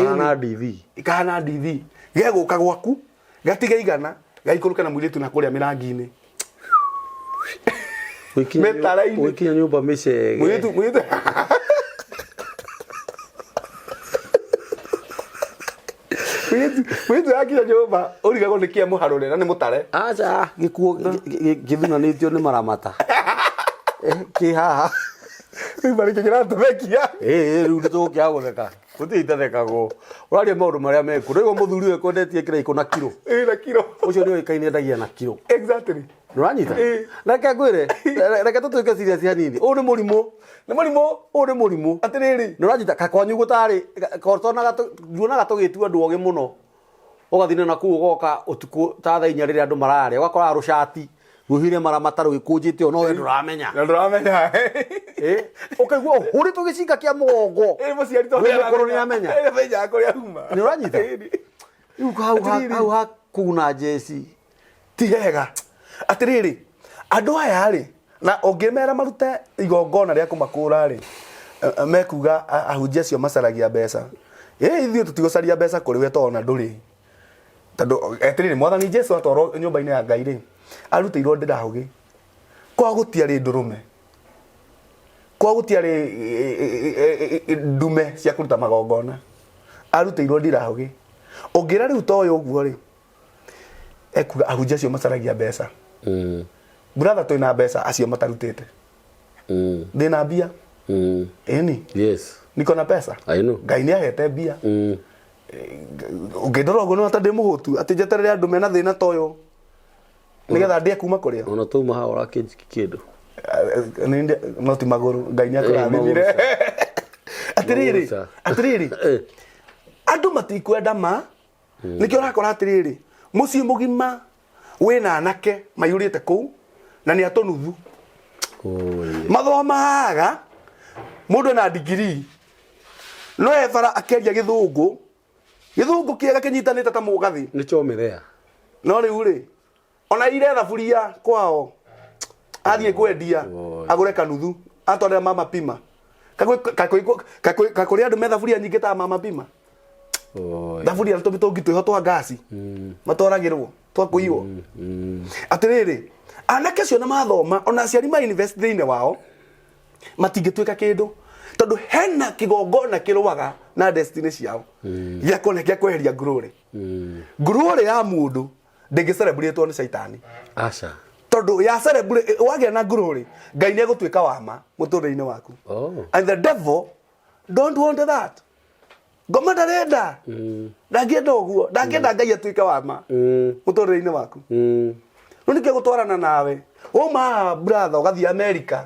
A: kana DV
B: ge guka gwaku gatiga igana gaikũrũka na mũirĩtu na kũrĩa mĩrangi-inĩ
A: Wikinya nyumba micege
B: mũirĩtu yakinya nyũmba ũrigagwo nĩ kĩa mũharũre na nĩ mũtare
A: aca gĩkuo gĩthunanĩtio nĩ maramata kĩ haha
B: rĩu marĩkĩ kĩratũthekia
A: rĩu nĩtũgũkĩaga gũtheka gũtirĩ itathekagwo ũraria maũndũ marĩa meku rĩu mũthuri ũyũ kwendetie kĩraiko na kiro
B: na kiro
A: ũcio nĩ oĩkaine endagia na kiro
B: exactly
A: nĩũranyita reke ngwĩre reke tũtuĩke serious hanini ũyũ nĩ mũrimũ ũyũ nĩ mũrimũ
B: atĩrĩrĩ
A: nĩũranyita kakwanyu gũtarĩ njuonaga tũgĩtua andũ ogĩ mũno ũgathiĩ na kũu ũgoka ũtukũ ta thaa inya rĩrĩa andũ mararĩa ũgakoraga rũcati rũhire maramata rwĩkũnjĩte no we ndũramenya ũkaigua ũhũrĩtwo gĩcinga kĩa mũgongo mũkorwo nĩamenya nĩũranyita rĩu hau hakuna njeci
B: ti hega atĩrĩrĩ andũ aya rĩ na ũngĩmera marute igongona rĩa kũmakũra rĩ mekuga ahunjia acio macaragia mbeca ithuĩ tũtigũcaria mbeca kũrĩ we tondũ ona ndũrĩ tondũ atĩrĩrĩ mwathani Jesũ atwarwo nyũmba-inĩ ya Ngai rĩ arutĩirwo ndĩrahũgĩ kwa gũtiarĩ ndũrũme kwa gũtiarĩ ndume cia kũruta magongona arutĩirwo ndirahũgĩ ũngĩra rĩu to ũyũ ũguo rĩ ekuga ahunjia acio macaragia mbeca brother twĩna mbeca acio matarutĩte ndĩna mbia ĩni
A: yes
B: niko na pesa Ngai nĩahete mbia ũngĩndora ũguo no atĩ ndĩ mũhũtu atĩ njeterere andũ mena thĩna ta ũyũ nĩgetha ndĩe kuma kũrĩa
A: ona tuma haha ũrakĩnjiki kĩndũ
B: no ti magũrũ Ngai nĩakũrathimire atĩrĩrĩ andũ matikwenda ma nĩkĩo ũrakora atĩrĩrĩ mũciĩ mũgima wĩna anake maiyũrĩte kũu na nĩ atũnuthu mathomaga mũndũ ena degree no ebara akĩaria gĩthũngũ kĩega kĩnyitanĩte ta mũgathĩ
A: nĩ chomethea
B: no rĩu rĩ ona ire thaburia kwao athiĩ kwendia agũre kanuthu atwarĩra mama pima kakũrĩ andũ me thaburia nyingĩ ta mama pima thaburia tũngĩ twĩho twa ngasi matwaragĩrwo twa kũiywo atĩrĩrĩ anake acio na mathoma ona aciari ma invest thĩinĩ wao matingĩtuĩka kĩndũ tondũ hena kĩgongona kĩrũaga na destiny ciao gĩa kweheria glory ya mũndũ ndĩngĩ-celebrate nĩ Saitani
A: aca
B: tondũ ya celebrate wagĩa na glory Ngai nĩegũtuĩka wama mũtũrĩre-inĩ waku and the devil don't want that ngoma ndarenda ndangĩenda ũguo ndangĩenda Ngai atuĩke wama mũtũrĩre-inĩ waku no nĩkĩo gũtwarana nawe uma brother ũgathiĩ America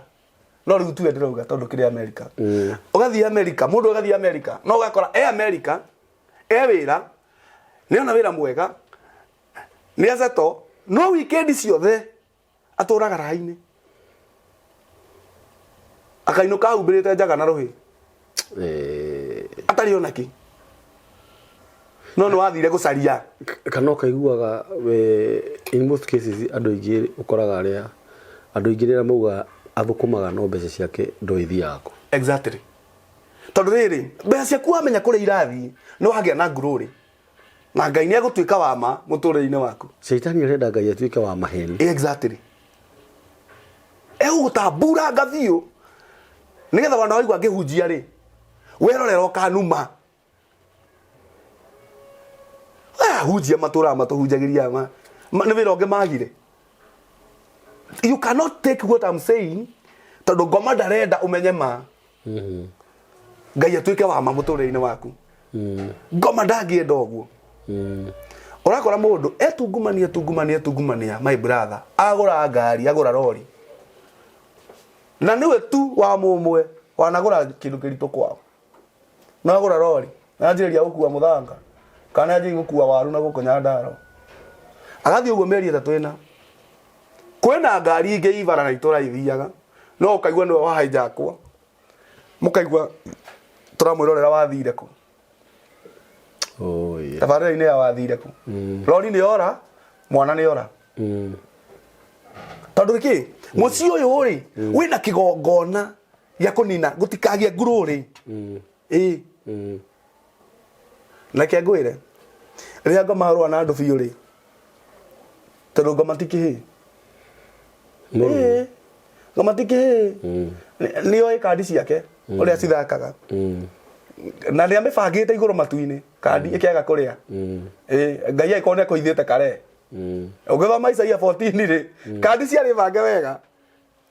B: no rĩu tuwe ndĩrauga tondũ kĩrĩ America ũgathiĩ America mũndũ ũgathiĩ America no ũgakora America wĩra nĩona wĩra mwega nĩ azeto no weekend ciothe atũraga raha-inĩ akainũka humbĩrĩte njaga na rũhĩ atarĩ ona kĩ no nĩ wathire gũcaria
A: kana ũkaiguaga in most cases andũ aingĩ ũkoraga arĩa andũ aingĩ rĩrĩa mauga athũkũmaga no mbeca ciake ndoithiaga
B: exactly tondũ rĩrĩ mbeca ciaku wamenya kũrĩa irathiĩ no hagĩa na glory na Ngai nĩegũtuĩka wama mũtũrĩre-inĩ waku
A: Saitani arenda Ngai atuĩke wa maheni
B: exactly egũgũtambura gathiũ nĩgetha wana waigua ngĩhunjia rĩ werorera ũkanuma hunjia matũra matũhunjagĩria nĩ wĩra ũngĩ magire you cannot take what I'm saying tondũ ngoma ndarenda ũmenye ma Ngai atuĩke wama mũtũrĩre-inĩ waku ngoma ndangĩenda ũguo ũrakora mũndũ etungumania my brother agũra ngari agũra lori na nĩwe tu wa mũmwe wanagũra kĩndũ kĩritũ kwao na agũra lori na anjĩrĩria gũkua mũthanga kana anjĩrĩria gũkua waru na gũkonya ndaro agathiĩ ũguo mĩeri ĩtatũ ĩna kwĩna ngari ingĩ ivara na itũra ithiaga no ũkaigua nĩwe wa hijackwa mũkaigua tũramwĩrorera wathire kũ tabarĩra-inĩ ya wathire kũ lori nĩ yora mwana nĩ yora tondũ kĩ mũciĩ ũyũ rĩ wĩna kĩgongona gĩa kũnina gũtikagĩa glory nake ngwĩre rĩrĩa ngoma rũa na andũ biũ rĩ Tero gamatiki gamatiki ni oi kadi ciake uria cithakaga na ria mibangite iguru matu-ini kadi ikiaga kuria ngai aikone koithite kare ugithoma Isaia 14 ri kadi ciari bange wega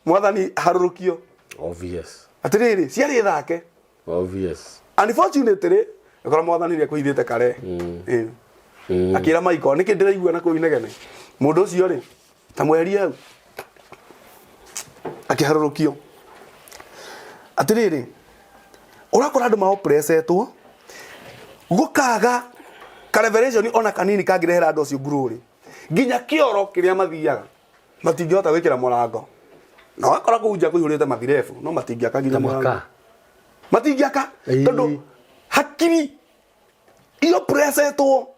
B: mwathani harurukio
A: obvious
B: atiriri ciari thake
A: obvious
B: unfortunately ukora mwathani ria koithite kare akira maiko niki ndiraigua na kuinegene mundu ucio ri ta mweri hau akiharurukio atiriri urakora andu mao pressetwo gukaga ka revelation ona kanini kangirehera andu acio ngururi nginya kioro kiria mathiaga matingihota gwikira murango na wakora kunja kuihurite mathirefu no matingiaka nginya murango matingiaka tondu hakiri iyo pressetwo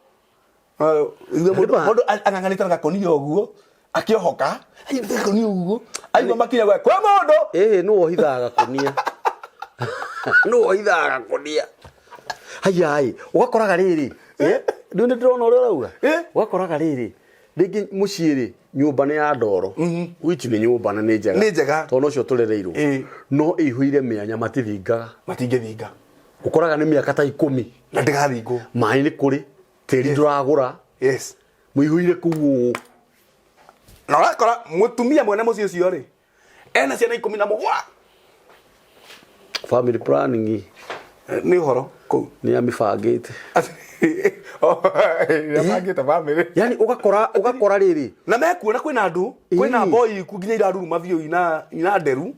B: mundu anganganite na gakonio uguo akiohoka ayi gakonio uguo ayi makinya gwa kwa mundu
A: no ohithaga gakonia no ohithaga gakonia hayai ugakoraga riri ndu ni ndrona uria urauga ugakoraga riri ringi muciiri nyumba ni ya ndoro wichi ni nyumba na ni njega tono cio turereirwo no ihuire mianya matithingaga
B: matingithinga
A: ukoraga ni miaka ta 10
B: na ndigathingwo
A: mai ni kuri tiri nduragura
B: yes
A: muihuire kugu
B: na urakora mutumia mwene mucio ucio ri ena ciana 17
A: family planning
B: ni horo ku
A: ni amifangite
B: yamagite family
A: yani ugakora riri
B: na mekuona kwina andu kwina boy kunginya iraruru mavio ina nderu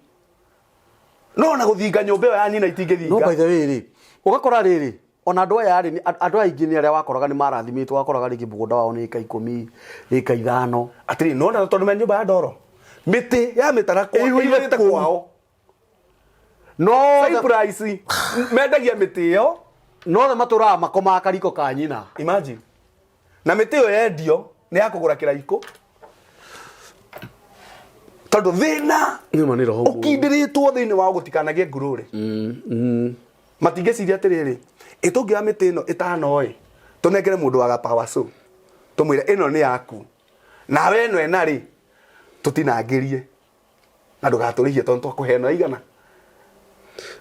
B: no na guthinga nyumba yo yani na itingithinga
A: no by the way ri ugakora riri ona andu aya ri andu aingi ni aria wakoraga ni marathimitwo wakoraga ringi mugunda wao ni ika 10 ika 5
B: atiri no na tondu me nyumba ya ndoro miti ya mitarako ihurite kwao no price mendagia miti yo
A: no the matura makoma kariko ka nyina
B: imagine na miti yo yendio ni ya kugura kiraiko tondu thina
A: ni maniro ho
B: ukindiritwo thini wa gutikanagie ngururi matingiciria atiriri itungia miti ino itano tunengere mundu wa power so tumwire ino ni yaku nawe eno enari tutinangirie na ndugaturihie tondu twakuhena igana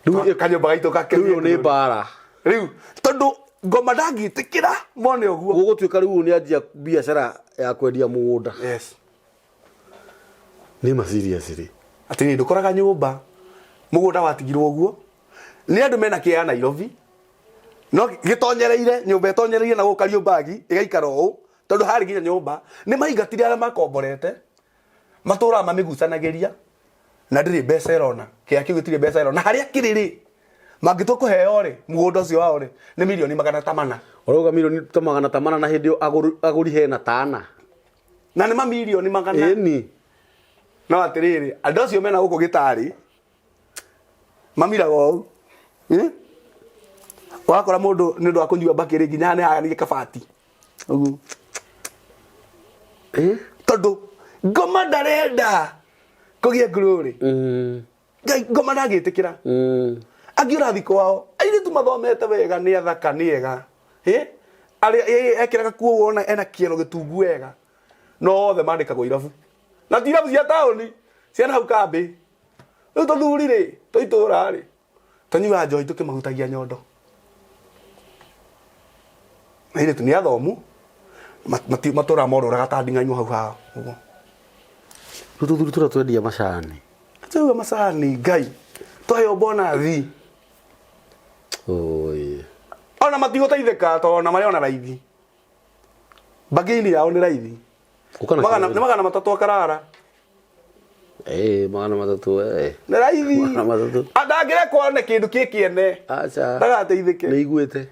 B: riu kanyumba gaitu
A: riu ni bara
B: riu tondu ngoma ndangitikira mone uguo
A: gugutuika riu ni anjia biashara ya kwendia mugunda
B: yes
A: ni serious ri
B: atini ndukoraga nyumba mugunda watigirwo uguo ni andu mena kia Nairobi no gitonyereire nyumba itonyereire na gukario bagi igaikara o tondu hari ginya nyumba ni maingatire ara makomborete matura mamigucanagiria na ndiri mbeca irona kia kiu gitire mbeca irona haria kiriri mangitwo kuheo ri mugunda ucio wao ri ni milioni 800
A: urauga milioni 800 na hindi aguri hena tana
B: na ni mamilioni 100
A: ni
B: no atiriri andu acio mena guku gitari mamiraga o wakora mundu ni ndu akunyua bakiri nginya ne haga ni kabati ugu tondu ngoma ndarenda kugia ngururi ngai ngoma ndagitikira agiura thiko wao aire tu mathomete wega ni athaka ni ega ari ekiraga kuo wona ena kieno gitungu wega no the mandikagwo irabu na tirabu cia taoni ciana hau kambi riu tuthuri ri tuitura ri tanyua njoi tukimahutagia nyondo na ile tunia thomu matura moruraga tandinganyu hau hao ugo
A: tuthuri tura twendia macani
B: tuga macani ngai toyo bona thi
A: oi
B: ona matigoteithika to na mariona raithi bagini yao ni raithi magana matatu akarara
A: magana matatu
B: na raithi
A: magana matatu
B: adagire kuone kindu kikiene
A: acha
B: ndagateithike
A: ni iguite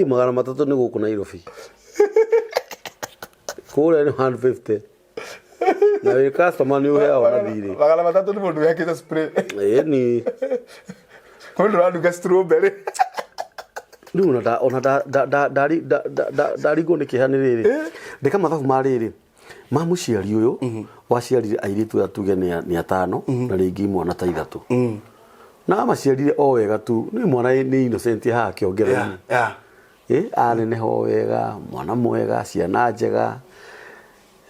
A: magana matatu ni guku Nairobi kule ni 150 na we customer ni uhe wana thiri
B: magana matatu ni mundu yakita spray
A: ni
B: mundu aduka strawberry
A: riu ona dari go ni kihani riri ndika mathabu ma riri ma muciari uyu waciarire airitu atuge ni atano na ringi mwana ta ithatu na maciarire o wega tu ni mwana ni innocent ha kiongerera aneneho wega mwana mwega ciana njega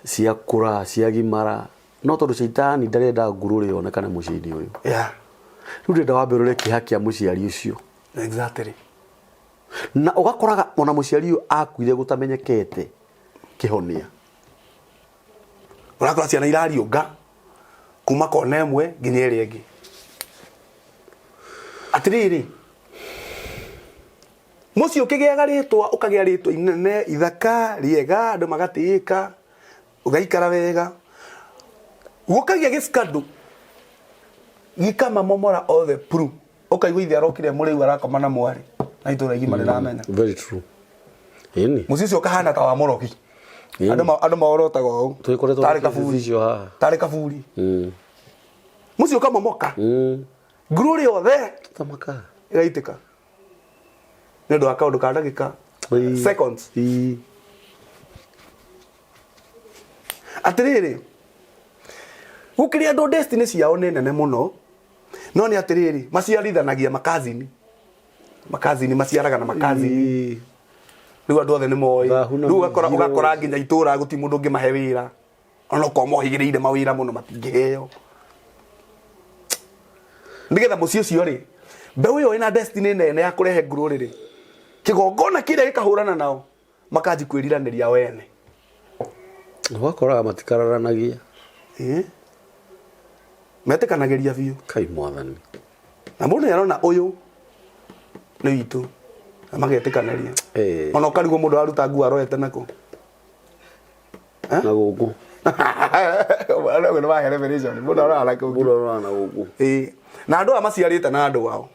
A: cia kura cia gimara no tondu Shaitani ndarenda ngururi yonekane muciini uyu riu ndenda wambirure kiha kia muciari ucio
B: exactly
A: na ugakoraga ona muciari uyu akuire gutamenyekete kihonia
B: urakora ciana irariunga kuma kona emwe nginya iri ingi atiriri mucio ukigiaga ritwa ukagia ritwa inene ithaka riega andu magatiika ugaikara wega gukagia giskadu gikama momora all the proof ukaigua ithe arokire muriu arakoma na mwari na itura igima riramenya
A: very true ini
B: mucio ukahana ta wa morogi andu maorotaga u tari kaburi tari kaburi mucio kama moka ngururi othe
A: tamaka
B: igaitika nendo akaundu ka ndagika seconds atiriri gukiri andu destiny ciao ni nene muno no ni atiriri maciarithanagia makazini maciaraga na makazini riu andu othe ni moi riu ugakora nginya itura guti mundu ungi mahe wira ono ko mohigiriire mawira muno matingiheo ndigetha mucio cio ri mbeu yo ina destiny nene ya kurehe ngururi ri kigongona kire gikahurana nao makaji kwiriraneria wene
A: wakora matikararanagia
B: metekanageria biu
A: kai mwathani
B: na mundu yarona uyu ni witu amagetekanaria ona karigo mundu aruta ngu aroete nako
A: na guku
B: wala ngo ba revelation mundu arala ko
A: mundu na guku
B: na andu amaciarite na andu wao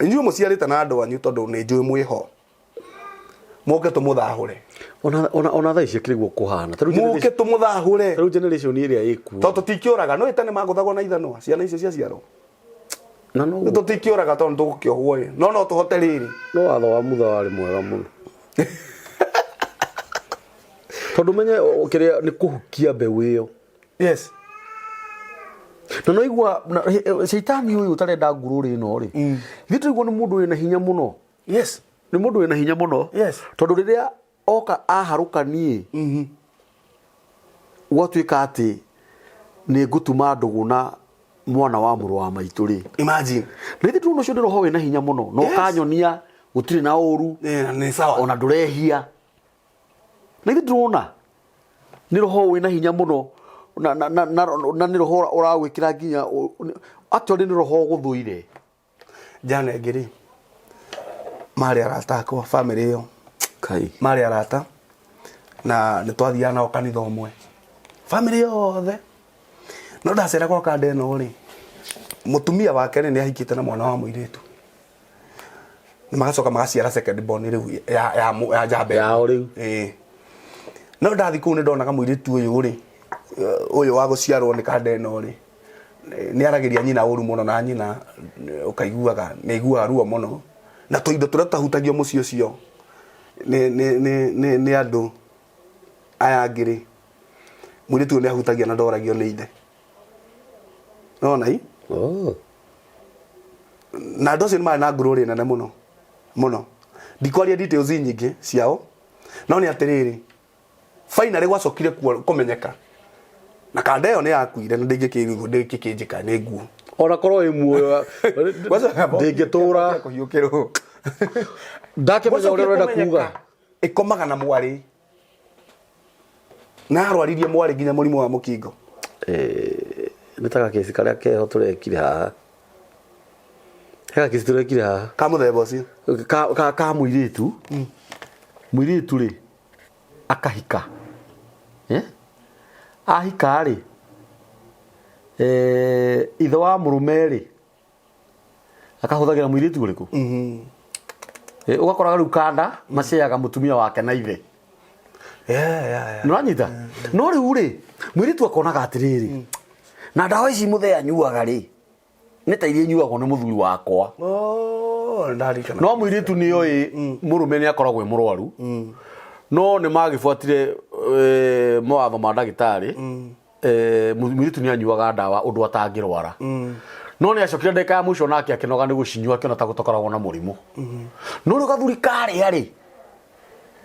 B: inyu muciarite na andu anyu tondu ni njui mwiho moke tumuthahure
A: ona thaa icio kiriguo kuhana
B: moke tumuthahure
A: riu generation iria iku
B: tondu tikiuraga no itane maguthagwo na ithanwa ciana icio cia ciaro
A: na no
B: tutikiuraga tondu tugukiohwo no tuhote riri
A: no watho wa mutha wari mwega muno tondu menye kiria ni kuhukia mbeu iyo
B: yes
A: no igua Shaitani uyu utarenda ngururi no ri thitu igua ni mundu wina hinya muno
B: yes
A: ni mundu wina hinya muno
B: yes
A: tondu riria oka aharukanie gwatuika ati ni ngutuma nduguna mwana wa muru wa maitu ri
B: imagine
A: rithi tu no cio ndiro ho wina hinya muno no kanyonia gutiri na uru
B: ni sawa
A: ona ndurehia rithi ndrona ni roho wina hinya muno na ni roho uragwikira nginya actually ni roho guthuire
B: jana ngiri mari arata kwa family yo
A: kai
B: mari arata na ni twathia nao kanitha umwe family yothe no ndacera kwa kande no ri mutumia wake ni ahikite na mwana wa muiritu ni magacoka magaciara second born riu ya jambe
A: ya riu
B: no ndathi ku ni ndonaga muiritu uyu ri uyu wa guciarwo ni kande no ri ni aragiria nyina uru muno na nyina ukaiguaga ni igua ruo muno na tuindo turia tahutagio mucio cio ni andu aya ngiri muiritu ni ahutagia na ndoragio ni ithe no nai na ndocio ni mari na ngururi nene muno ndikwaria details nyingi ciao no ni atiriri finally gwacokire kumenyeka na kande yo ni yakuire na ndingikirigwo ndingikijika ni nguo
A: ona korwo i muoyo ndingitura
B: kuhiukirwo
A: ndakimenya uria urenda kuga
B: ikomaga na mwari na arwaririe mwari nginya murimu wa mukingo
A: nitaga kesi karia keho turekire haha hega kesi turekire haha
B: ka muthemba ucio
A: ka muiritu muiritu ri akahika ahika ri ithe wa murume ri akahuthagira muiritu uriku ugakora riu kanda maceaga mutumia wake na ithe nuranyita no riu ri muiritu akonaga atiriri na ndawa ici muthea nyuaga ri ni ta iria nyuagwo ni muthuri wakwa
B: ndarikana
A: no muiritu ni oi murume ni akoragwo murwaru no ni magifuatire mawatho ma ndagitari muiritu ni anyuaga ndawa undu atangirwara no ni acokire ndeka ya muico nake akinoga ni gucinyua akiona ta gutokoragwo na murimu no ri gathuri kari ari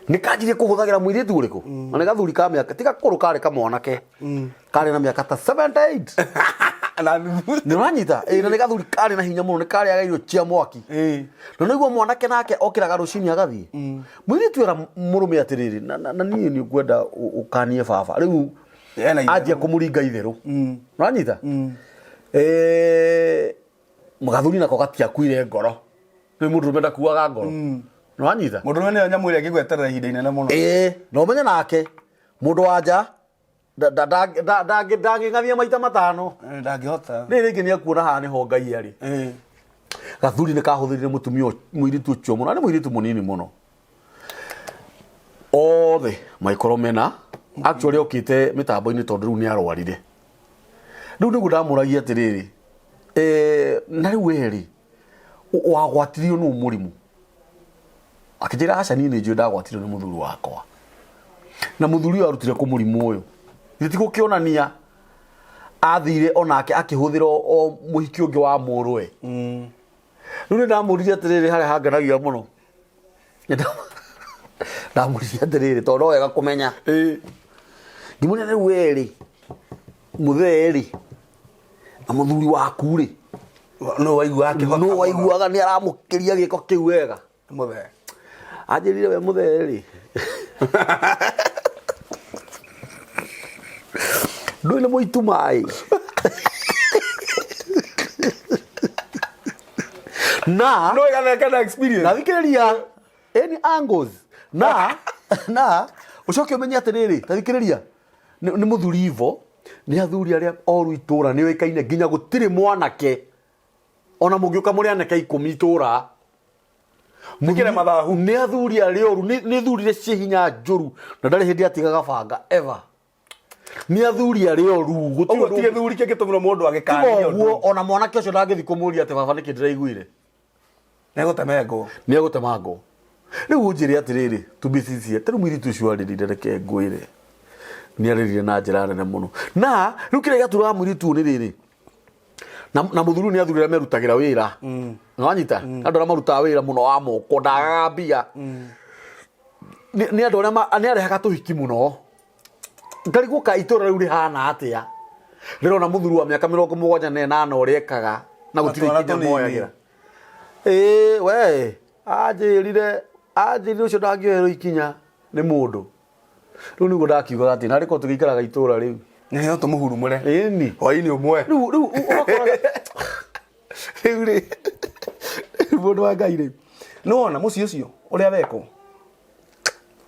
A: nikanjire kuhuthagira muiritu uriku na ni gathuri ka miaka tiga kuru kare kamwanake kare na miaka ta 78 ni ranyita na ni gathuri kare na hinya muno ni kare agairio chia mwaki na niguo mwanake nake okiraga rucini agathie muiritu era murume atiriri na nie ni ngwenda ukanie baba riu ajia kumuringa itheru ranyita mugathuri nako gatia kuire ngoro ni mundu rumenda kuaga ngoro Nwanyita
B: mundu ne nyamwire akigweterera ihinda inene muno
A: no menya nake mundu wanja ndanging'athia maita matano
B: ndangihota
A: ni ringi ni akuona haha niho Ngai ari gathuri ni kahuthirire mutumia muiritu ucio muno ni muiritu munini muno othe maikoro mena actually okite mitambo-ini tondu riu ni arwarire riu nigu ndamuragia atiriri na riu weri wagwatirio nu murimu akijira aca nini njo ndagwatirio ni muthuri wakwa na muthuri uyu arutire ku murimu uyu thiti gukionania athire onake akihuthira o muhiki ungi wa murwe riu ni ndamuririe atiriri haria hanganagia muno ndamuririe atiriri tondu wega kumenya ngimuria riu weri mutheri na muthuri waku ri
B: no
A: waiguaga ni aramukiria giko kiu wega
B: muthe
A: ajirire we mutheri ndwile muitu mai na
B: no kana experience
A: na thikiriria any angles na ucoke umenye atiriri tathikiriria ni muthuri ivo ni athuri aria oru itura ni wekaine nginya gutire mwanake ona mungiuka muri anake 10 itura
B: mukire mathahu
A: ni athuri aria oru ni thurire cihinya njuru na ndari hindi atigaga banga ever ni athuri aria oru
B: gutige thuri kingitumira mundu agikania
A: uguo ona mwanake ucio ndangithi kumuria ati baba niki ndiraiguire ni agutemango riu unjire atiriri tubicicie tari mwiritu ucio aririre reke ngwire ni aririre na njira nene muno na riu kire gatura mwiritu ni riri na muthuru ni athurira merutagira wira nwanyita andu ara maruta wira muno wa moko ndagambia ni andu ara ni arehaga tuhiki muno ngariguka itura riu rihana atia rirona muthuru wa miaka 78 uriekaga na gutire kinya moyagira we ajirire ucio ndangioerwo ikinya ni mundu riu niguo ndakiugaga ati nariko tugikaraga itura riu
B: nio tumuhurumure
A: ni
B: hwaini umwe
A: riu
B: riu mundu wa Ngai riu nona muci ucio uria weko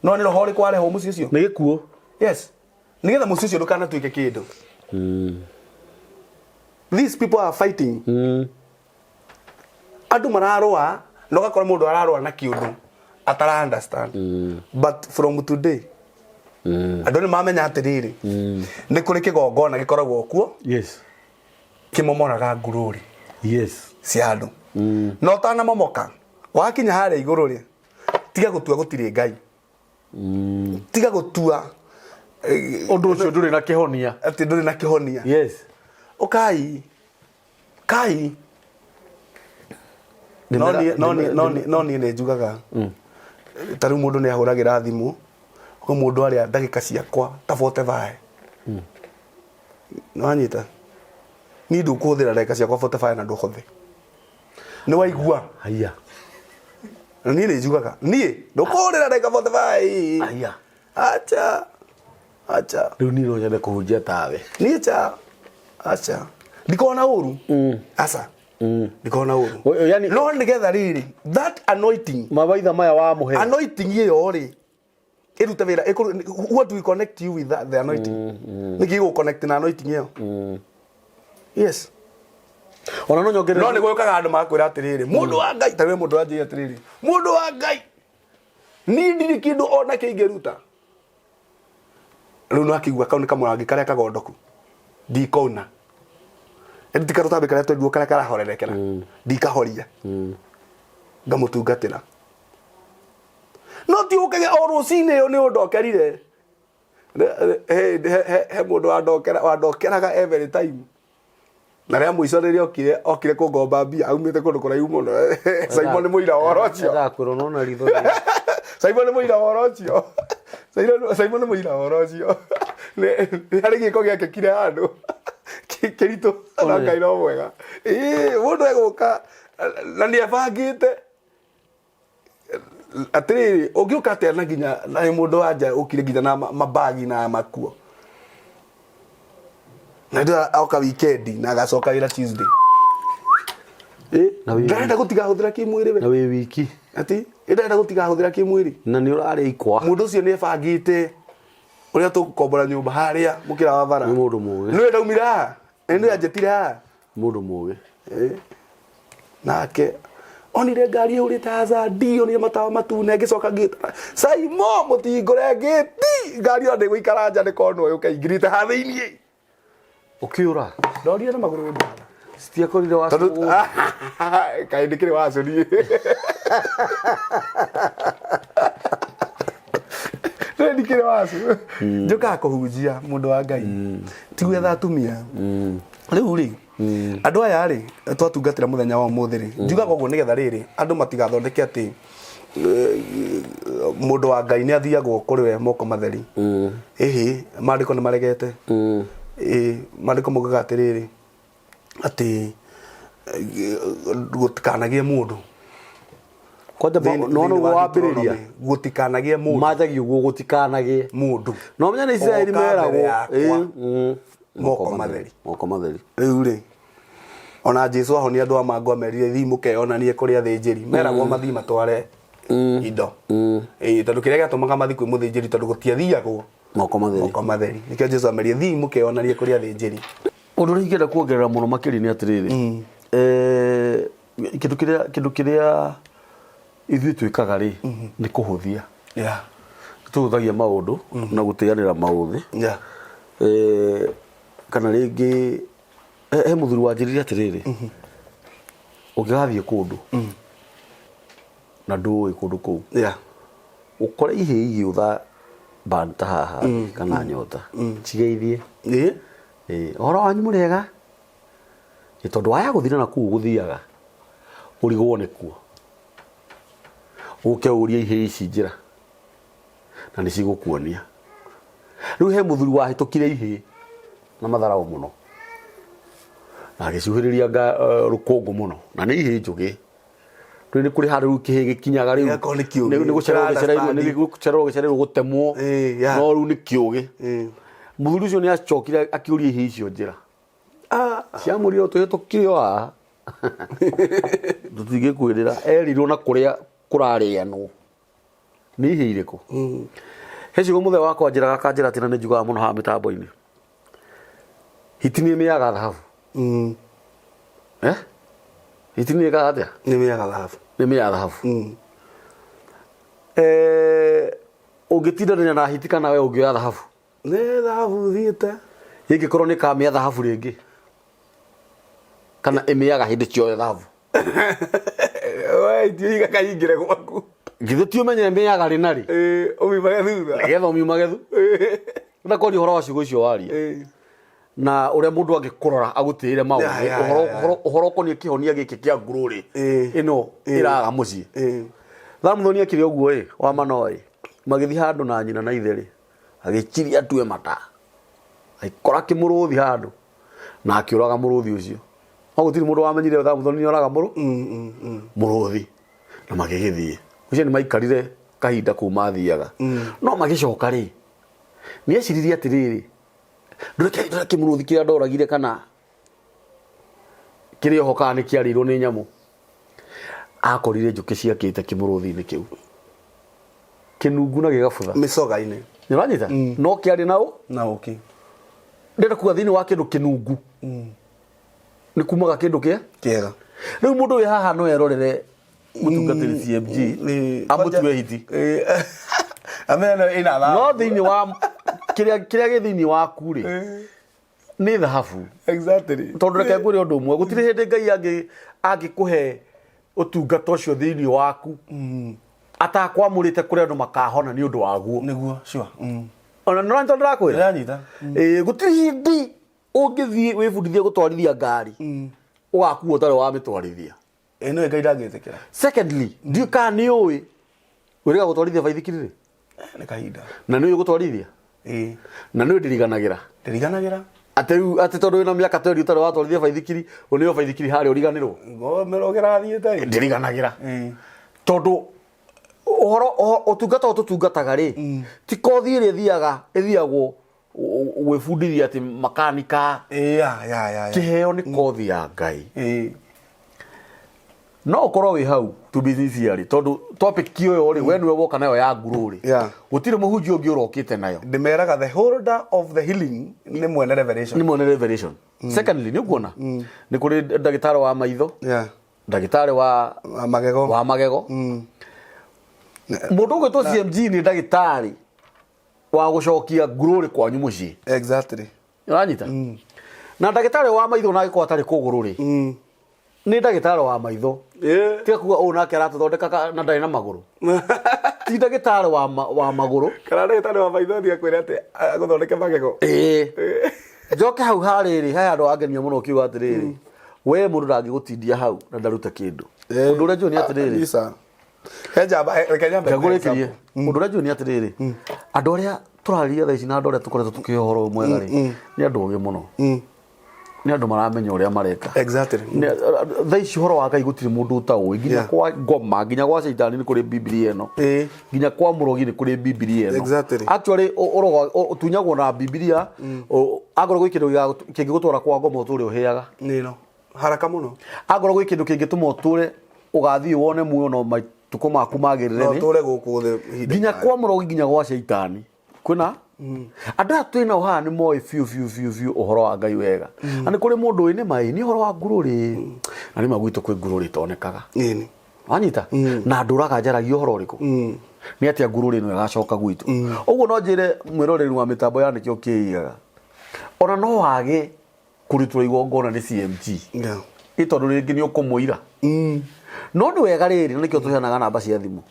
B: no ni roho ri kwareho muci ucio
A: ni gikuo
B: yes nigetha muci ucio ndukana tuike kindu these people are fighting andu mararwa no gakora mundu ararwa na kiundu atara understand but from today andu ni mamenya atiriri ni kuri kigongona gikoragwo kuo
A: yes
B: kimomoraga ngururi
A: yes
B: cia andu no tana momoka wakinya haria iguru ri tiga gutua gutire Ngai tiga gutua
A: undu ucio nduri na kihonia
B: ati nduri na kihonia
A: yes
B: ukai kai noni ne njugaga tari mundu ne ahuragira thimu ko mundu aria ndagika ciakwa ta 45 nwanyita ni ndu kuhuthira ndagika ciakwa 45 na nduhuthe ni waigua
A: haya
B: ni ne njugaga ni ndukuhurira ndagika 45
A: haya
B: acha
A: riu ni no nyende kuhunjia tawe
B: ni acha ndikona uru asa ndikona uru
A: yani
B: no nigetha riri that anointing
A: mawaitha maya wa muhe
B: anointing iyo ri iruta wira what do we connect you with that the anointing niki go connect na anointing iyo yes
A: ona no nyongere
B: no nigo yokaga andu makwira atiriri mundu wa Ngai tawe mundu wa Ngai atiriri mundu wa Ngai ni ndiri kindu ona kingiruta riu no akigwa kau ni kamurangi karia kagondoku ndikona ndika rutambe karia twenduo karia karahorerekera ndikahoria ngamutungatira no ti ukage o rucine yo ni undokerire he mundu wandokeraga every time na ria muico riri okire kungomba mbia aumite kundu kuraihu muno Simon muira woro cio
A: ndakwiro no na ritho
B: Simon muira worocio. Simon muira worocio. Nĩ harĩ gĩko gĩake kire handũ kĩritũ na Ngai no mwega. Mũndũ egũka na nĩ ebangĩte atĩrĩrĩ ũngĩũka atĩa na nginya na mũndũ wanja ũkire nginya na mabagi na makuo na ndio aoka weekend na agacoka wĩra Tuesday
A: na
B: ndĩrenda gũtiga hũthĩra kĩmwĩrĩ we
A: na wĩ wiki
B: ati ndĩrenda gũtiga hũthĩra kĩmwĩrĩ
A: na nĩ ũrarĩ ikwa
B: mũndũ ũcio nĩ ebangĩte ũrĩa tũgũkombora nyũmba harĩa mũkĩra wa bara
A: nĩ mũndũ mũũgĩ
B: nĩ ndaumira nĩ anjetire ha
A: mũndũ mũũgĩ
B: nake onire ngari ĩhũrĩte Hazard onire matawa matune ngĩcoka ngĩta Simon mũtingore ngĩti ngari ĩyo ndĩgũikara nja nĩkona ũyũ kaingĩrĩte ha thĩiniĩ
A: ũkĩũra
B: ndorire na magũrũ ndara
A: citiakorire wa
B: kaĩ ndĩkĩrĩ wacũrie ndĩkĩrĩ wacu njũkaga kũhunjia mũndũ wa Ngai ti gwetha atumia rĩu andũ aya rĩ twatungatĩra mũthenya wa ũmũthĩ rĩ njugaga ũguo nĩgetha rĩrĩ andũ matigathondeke atĩ mũndũ wa Ngai nĩ athiagwo kũrĩ we moko matheri maandĩko nĩ maregete maandĩko moigaga atĩrĩrĩ atĩ gũtikanagie mũndũ
A: kwanja no wambĩrĩria
B: gũtikanagie mũndũ
A: manjagia ũguo gũtikanagie
B: mũndũ
A: no menya nĩ Isiraeli meragwo
B: moko matheri
A: rĩu
B: rĩ ona Jesu ahonia andũ a Mangu amerire thiĩ mũkeyonanie kũrĩ athĩnjĩri meragwo mathiĩ matware indo tondũ kĩrĩa gĩatũmaga mathiĩ kwĩ mũthĩnjĩri tondũ gũtiathiagwo moko matheri nĩkĩo Jesu amerire thiĩ mũkeyonanie kũrĩ athĩnjĩri
A: ũndũ ũrĩa ingĩenda kuongerera mũno makĩria nĩ atĩrĩrĩ kĩndũ kĩrĩa ithuĩ twĩkaga rĩ nĩ kũhũthia tũhũthagia maũndũ na gũteanĩra maũthĩ kana rĩngĩ he mũthuri wanjĩrĩire atĩrĩrĩ ũngĩgathiĩ kũndũ na ndũĩ kũndũ kũu ũkore ihĩ igĩũtha banta haha kana nyota cigeithie ũhoro wanyu mũrĩega tondũ waya gũthira na kũu gũthiaga ũrigwo nĩkuo ũke ũrie ihĩ ici njĩra na nĩ cigũkuonia rĩu he mũthuri wahĩtũkire ihĩ na matharaũ mũno na agĩcuhĩrĩria rũkũngũ mũno na nĩ ihĩ njũgĩ rĩu nĩ kũrĩ handũ rĩu kĩhĩ gĩkinyaga rĩu nĩ gũcererwo gĩcererwo gũtemwo no rĩu nĩ kĩũgĩ mũthuri ũcio nĩ acokire akĩũria ihĩ icio njĩra ciamũrire tũhĩtũkire o haha tũtingĩkwĩrĩra erirwo na kũrĩa kũrarĩanwo nĩ ihĩ irĩkũ he ciugo mũthee wakwa njĩraga akanjĩra atĩ na nĩ njugaga mũno haha mĩtambo-inĩ hiti nĩ ĩmĩaga thahabu hiti nĩ ĩkaga atĩa
B: nĩ ĩmĩaga thahabu
A: ũngĩtindania na hiti kana we ũngĩoya thahabu
B: nĩ thahabu thiĩte
A: ĩngĩkorwo nĩ kamĩa thahabu rĩngĩ kana ĩmĩaga hĩndĩ ciothe thahabu
B: tiga kaingĩre gwaku
A: githĩ ti ũmenye ĩmĩaga rĩ na rĩ
B: ũmiumage thutha
A: nĩgetha ũmiumage thu ndakoria ũhoro wa ciugo icio waria na ũrĩa mũndũ angĩkũrora agũtĩĩre maũndũ ũhoro ũkoniĩ kĩhonia gĩkĩ kĩa ngũrũrĩ ĩno ĩraga mũciĩ Thamũthoni akĩrĩ ũguo wa Manoa magĩthiĩ handũ na nyina na ithe agĩkiria atue mata agĩkora kĩmũrũthi handũ na akĩũraga mũrũthi ũcio no gũtirĩ mũndũ wamenyire Thamũthoni nĩ oraga mũrũthi na magĩgĩthiĩ ũcio nĩ maikarire kahinda kũu mathiaga no magĩcoka rĩ nĩ eciririe atĩrĩrĩ ndũreke kĩmũrũthi kĩrĩa ndoragire kana kĩrĩa ho kana nĩ kĩarĩirwo nĩ nyamũ akorire njũkĩ ciakĩte kĩmũrũthi-inĩ kĩu kĩnungu na gĩgabutha
B: mĩcoga-inĩ
A: nĩ ũranyita no kĩarĩ
B: na ũkĩ
A: ndĩrenda kuga thĩinĩ wa kĩndũ kĩnungu nĩ kumaga kĩndũ kĩega rĩu mũndũ wĩ haha no erorere mũtungatĩri CMG amũtue hiti no thĩinĩ wa kĩrĩa gĩ thĩinĩ waku rĩ nĩ thahabu tondũ reke ngwĩre ũndũ ũmwe gũtirĩ hĩndĩ Ngai angĩkũhe ũtungata ũcio thĩinĩ waku atakwamũrĩte kũrĩ andũ makahona nĩ ũndũ waguo
B: nĩguo sure
A: ona nĩ ũranyita ndĩrakwĩra gũtirĩ hĩndĩ ũngĩthiĩ wĩbundithie gũtwarithia ngari ũgakuo ũtarĩ wa mĩtwarithia
B: no Ngai ndangĩtĩkĩra
A: secondly ndiũĩ kana nĩ ũĩ Wĩrĩga gũtwarithia baithikiri rĩ?
B: Nĩ kahinda.
A: Na nĩ gũtwarithia? Na nĩ ndiriganagĩra.
B: Ndiriganagĩra.
A: Ati tondu wina miaka 20 utari watwarithia baithikiri, uniyo baithikiri hari uriganirwo.
B: Merogera thiĩte.
A: Ndiriganagĩra. Tondu uhoro utungata utungataga ri, ti kothi ĩrĩa ithiagwo gwĩbundithia ati makanika. Kĩheo nĩ kothi ya Ngai. No ukorwo wi hau tu business yari tondu topic kiyo ri we niwe woka nayo ya nguru ri gutire muhunji ungi urokite nayo
B: ndimeraga the holder of the healing ni mwene revelation secondly ni kuona ni kuri ndagitari wa maitho ndagitari wa magego mundu gwitwo CMG ni ndagitari wa gucokia nguru ri kwanyu mucii exactly
A: uranyita na ndagitari wa maitho na giko atari kuguru ri ni ndagitari wa maitho tiga kuga ona ke aratuthondeka na ndari na maguru ti ndagitari wa maguru
B: kana ndagitari wa maitho thia kwira ati guthondeke magego
A: njoke hau hariri haya andu angenia muno kiuga atiriri we mundu ndangigutindia hau na ndaruta kindu undu uria njoni atiriri undu uria njoni atiriri andu aria turaria thaici na andu aria tukoretwo tukihoro mwega ri ni andu oge muno ni andu maramenya uria mareka
B: exactly
A: thaici horo wa Ngai gutiri mundu utawe nginya kwa ngoma nginya kwa Saitani ni kuri Biblia eno nginya kwa murogi ni kuri Biblia eno
B: exactly
A: actually orogo tunyagwo na Biblia agoro gwikindu kingigutwara kwa ngoma uturi uhiaga
B: nino haraka muno
A: agoro gwikindu kingituma uture ugathii wone muoyo no matuko maku magirire
B: ni uture guku
A: nginya kwa murogi nginya kwa Saitani kwina andu atwina uha ni moi fiu uhoro wa Ngai wega ani kuri mundu wini mai ni uhoro wa ngururi ani magwito kwi ngururi tonekaga
B: nini
A: wanyita na nduraga njaragia uhoro riku ni atia ngururi no igacoka gwitu uguo no njire mwiroreri wa mitambo ya nikio kiigaga ona no wage kuritura igongona ni CMG itondu ringi ni ukumuira no ni wega riri nikio tuheanaga namba cia thimu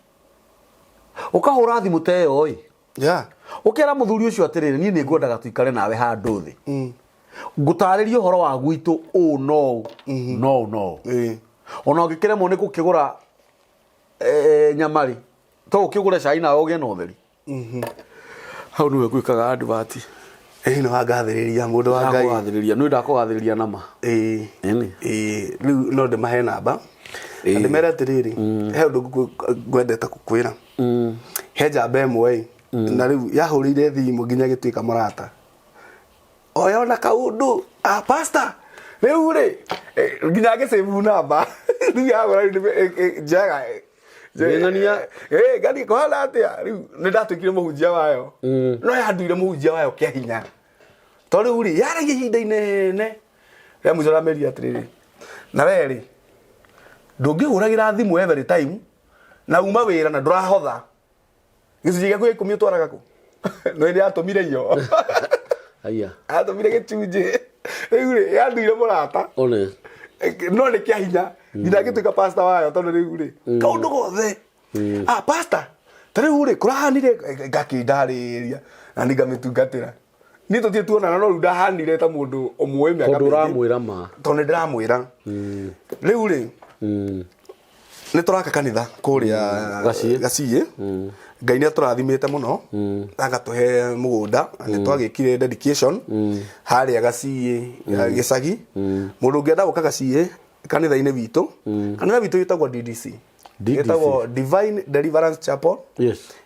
A: ukahura thimu teyo oi ukera muthuri ucio atiriri ni ngwendaga tuikare nawe handu thi ngutaririe uhoro wa gwitu no ona ngikiremwo ni gukigura nyamari to ukigure cai na oge no theri hau niwe gwikaga advert
B: no agathiriria mundu wa Ngai
A: agathiriria no ndakugathiriria nama
B: riu no ndimahe namba ndimera atiriri he undu ngwendete kukwira he njamba imwe na riu yahurire thimu nginya gituika murata oyona kaundu pastor riu ri nginya ngisave namba riu yagora jaga
A: ngania
B: gani ko hala atia riu nindatwikire muhunjia wayo no yanduire muhunjia wayo kia hinya to riu ri yari ihinda inene ya mujora meri atiriri na weri ndungihuragira thimu every time na uma wira na ndurahotha gicunjĩ gĩaku gĩkũmi ũtwaraga kũ no ĩrĩa atũmire iyo
A: aya
B: atũmire gĩcunjĩ rĩu rĩ yanduire mũrata no nĩ kĩa hinya nginya gĩtuĩka pastor wayo tondũ rĩu rĩ kaũndũ gothe pastor ta rĩu rĩ kũrahanire ngakĩndarĩria na ngamĩtungatĩra ni tũthiĩ tuonana no rĩu ndahanire ta mũndũ ũmwe mĩaka
A: tondũ ũramwĩra ma
B: tondũ ndĩramwĩra rĩu rĩ ni turaka kanitha kuria gaciĩ Ngai ni aturathimite muno agatuhe mugunda ni twagikire dedication haria gaciĩ gicagi mundu ngienda guka gaciĩ kanitha-ini witu kanitha witu witagwo DDC witagwo Divine Deliverance Chapel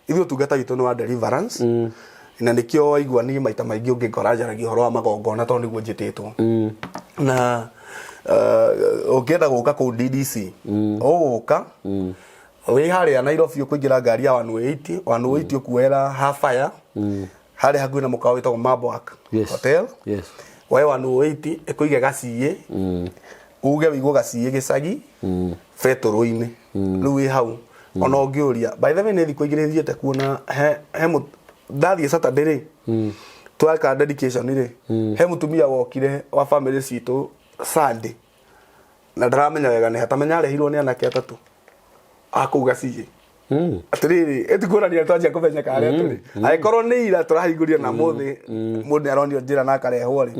B: ithuĩ ũtungata witũ nĩ wa deliverance na nikio waigua ni maita maingĩ ũngĩkora njaragia ũhoro wa magongona tondũ nĩguo njĩtĩtwo na ukienda guka ku DDC uguka wi haria Nairobi ukuingira ngari ya 180 ukuera Hafaya haria hakuhĩ na mũkawa witagwo Mabwak Hotel we 180 ikuige gaciĩ uge wigwo gaciĩ gicagi betũrũ-inĩ rĩu wi hau ona ũngĩũria by the way nĩ thikũ igĩrĩ thiĩte kuona he ndathiĩ Saturday rĩ twaka dedication rĩ he mũtumia wokire wa family citũ Sunday na ndaramenya wega ni hatamenya arehirwo ni anake atatu akuga ciĩ atiriri etikurania twanjia kumenya kare turi aikorwo ni ira turahingũria na muthi mundu aronio njira na karehwo ri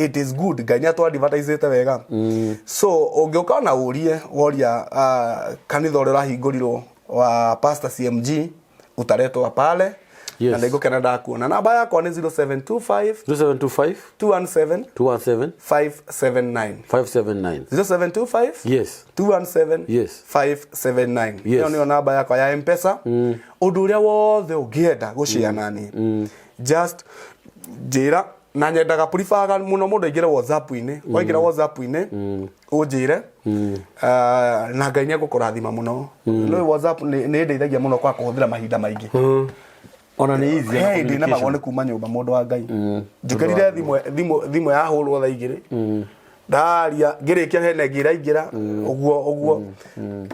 B: it is good Ngai atwa advertise wega so ungiuka na urie woria kanitha uri rahingũrirwo wa Pastor CMG utaletwa pale.
A: Yes.
B: Na ndigukena ndakuona. Namba yako ni 0725
A: 0725
B: 217
A: 217
B: 579
A: 579
B: 0725
A: yes
B: 217
A: yes
B: 579.
A: Yes.
B: Hiyo ni namba yako ya M-Pesa. Undu uria wothe ungienda gushia nani. Just njira na nyendaga prefer muno mundu ingire WhatsApp-ini. Waingira WhatsApp-ini unjire na Ngai ni agukurathima muno. No WhatsApp ni ndeithagia muno kwa kuhuthira mahinda maingi.
A: Ona ni easy
B: hey ndina magone kuma nyumba mundu wa Ngai njukerire thimo ya hurwo tha igiri ndaria ngirikia hene ngira uguo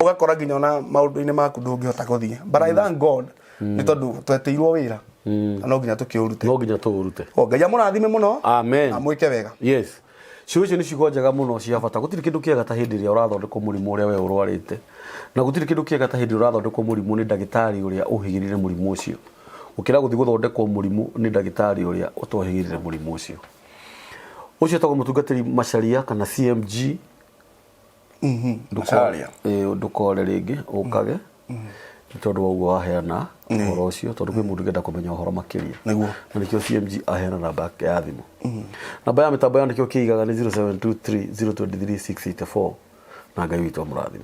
B: ugakora nginya ona maundu-ini maku ndungihota guthie but I thank God ni tondu twetirwo wira no nginya tukiurute Ngai amurathime muno
A: amen
B: amwike wega
A: yes ciucio ni cigo njega muno cia bata gutiri kindu kiega ta hindi ria urathondekwo murimu uria we urwarite na gutiri kindu kiega ta hindi urathondekwo murimu ni ndagitari uria uhigirire murimu ucio ukira guthi guthondekwo murimu ni ndagitari uria utohigirire murimu ucio ucio tago mutungatiri Macharia kana CMG
B: Macharia
A: ndukore ringi ukage tondu woguo waheana uhoro ucio tondu kwi mundu ngenda kumenya uhoro makiria
B: niguo
A: na nikio CMG aheana namba yake ya thimu namba ya mitambo ya nikio kiigaga ni 0723 023 684 na Ngai witu amurathime.